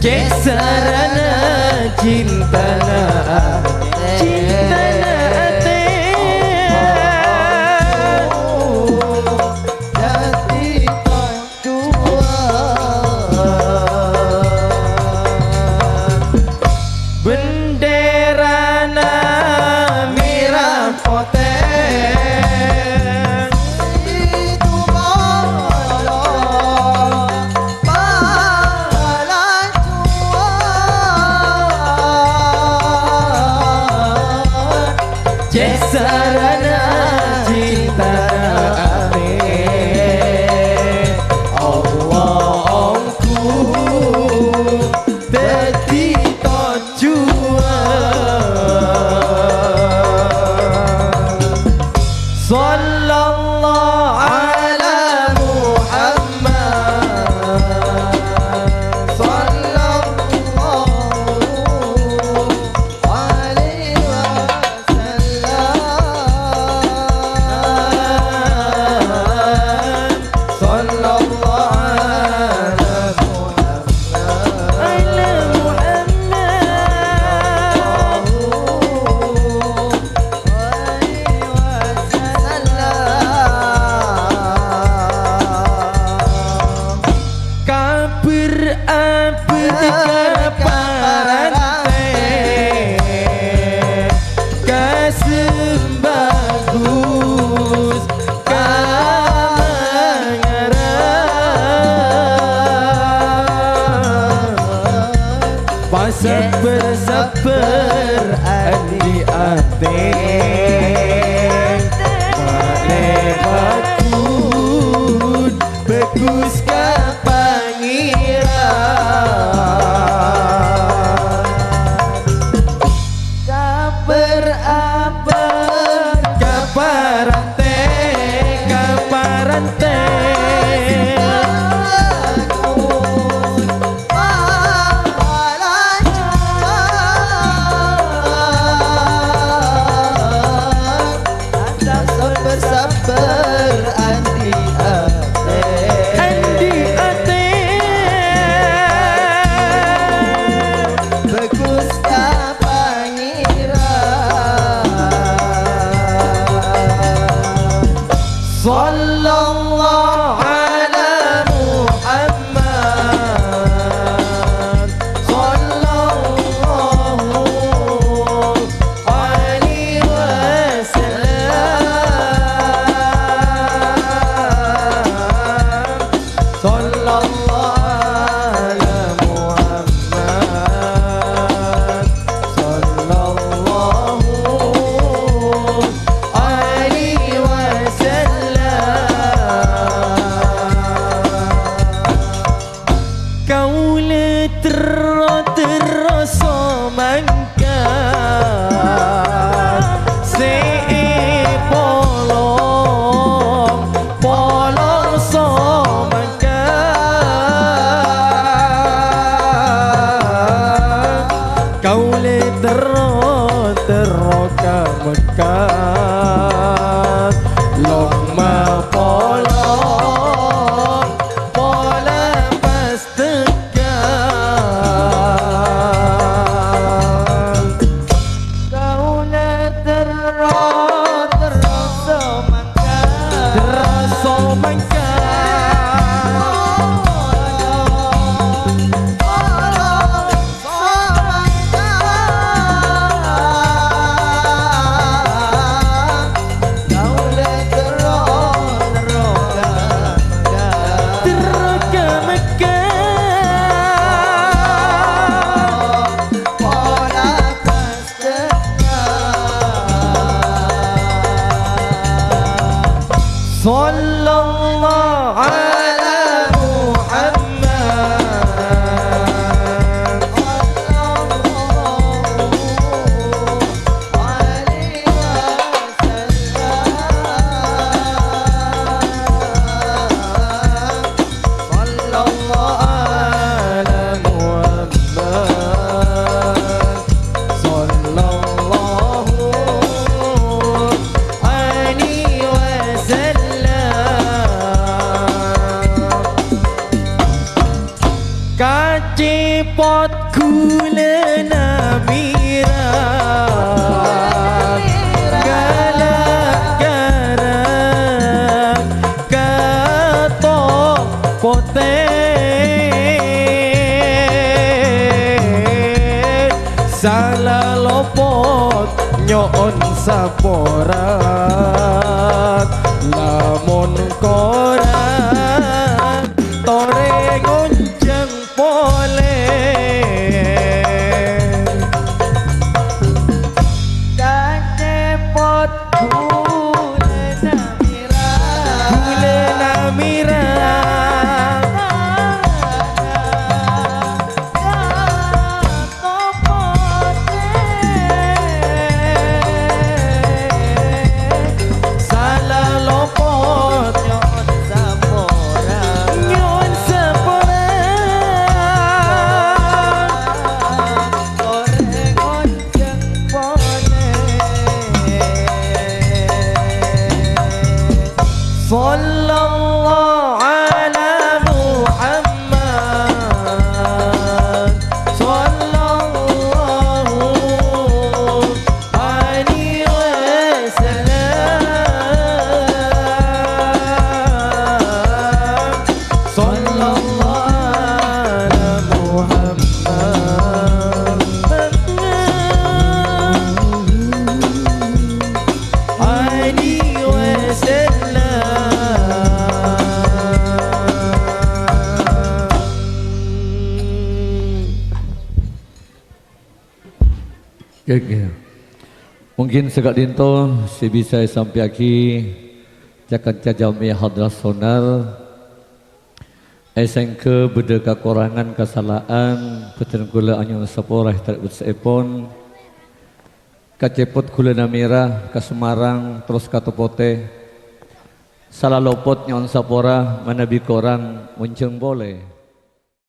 cek sarana cintana ate jati pancuan benderana mirah poteng itu sarana cinta ate Allahku dadi tujuan sallallahu ala Muhammad sallallahu alaihi sabar adi ate malewatun bagus kapangiran kabar apa kaparante kaparante sabar andi ate bagus kapangiran sallallahu ala Muhammad sallallahu alaihi wasallam sallallahu ala Muhammad sallallahu alaihi wasallam kau le terasa mangkat se polong so mangkat kau le teroka mekat long ma polong pola pas tekan kau le terasa mangkat sallallahu ala Muhammad sallallahu alaihi wasallam sallallahu ala Muhammad sallallahu alaihi wasallam kaci cepot gula namira galak-galak kato pote salah lopot nyon saporat lamun koran tore ngonjeng pole kacepot gule namira Sallallahu ala Muhammad Sallallahu alaihi wasallam Sallallahu ala Muhammad alaihi wasallam. Ya. Mungkin segak dinto si bisa sampai aki jakat jajami hadras sonar esengke beda kekurangan kesalahan peten gula anyon saporah terbut seepon kacepot gula namira ke Semarang terus ke Topote salah lopot nyon sapora manabi korang munceng boleh.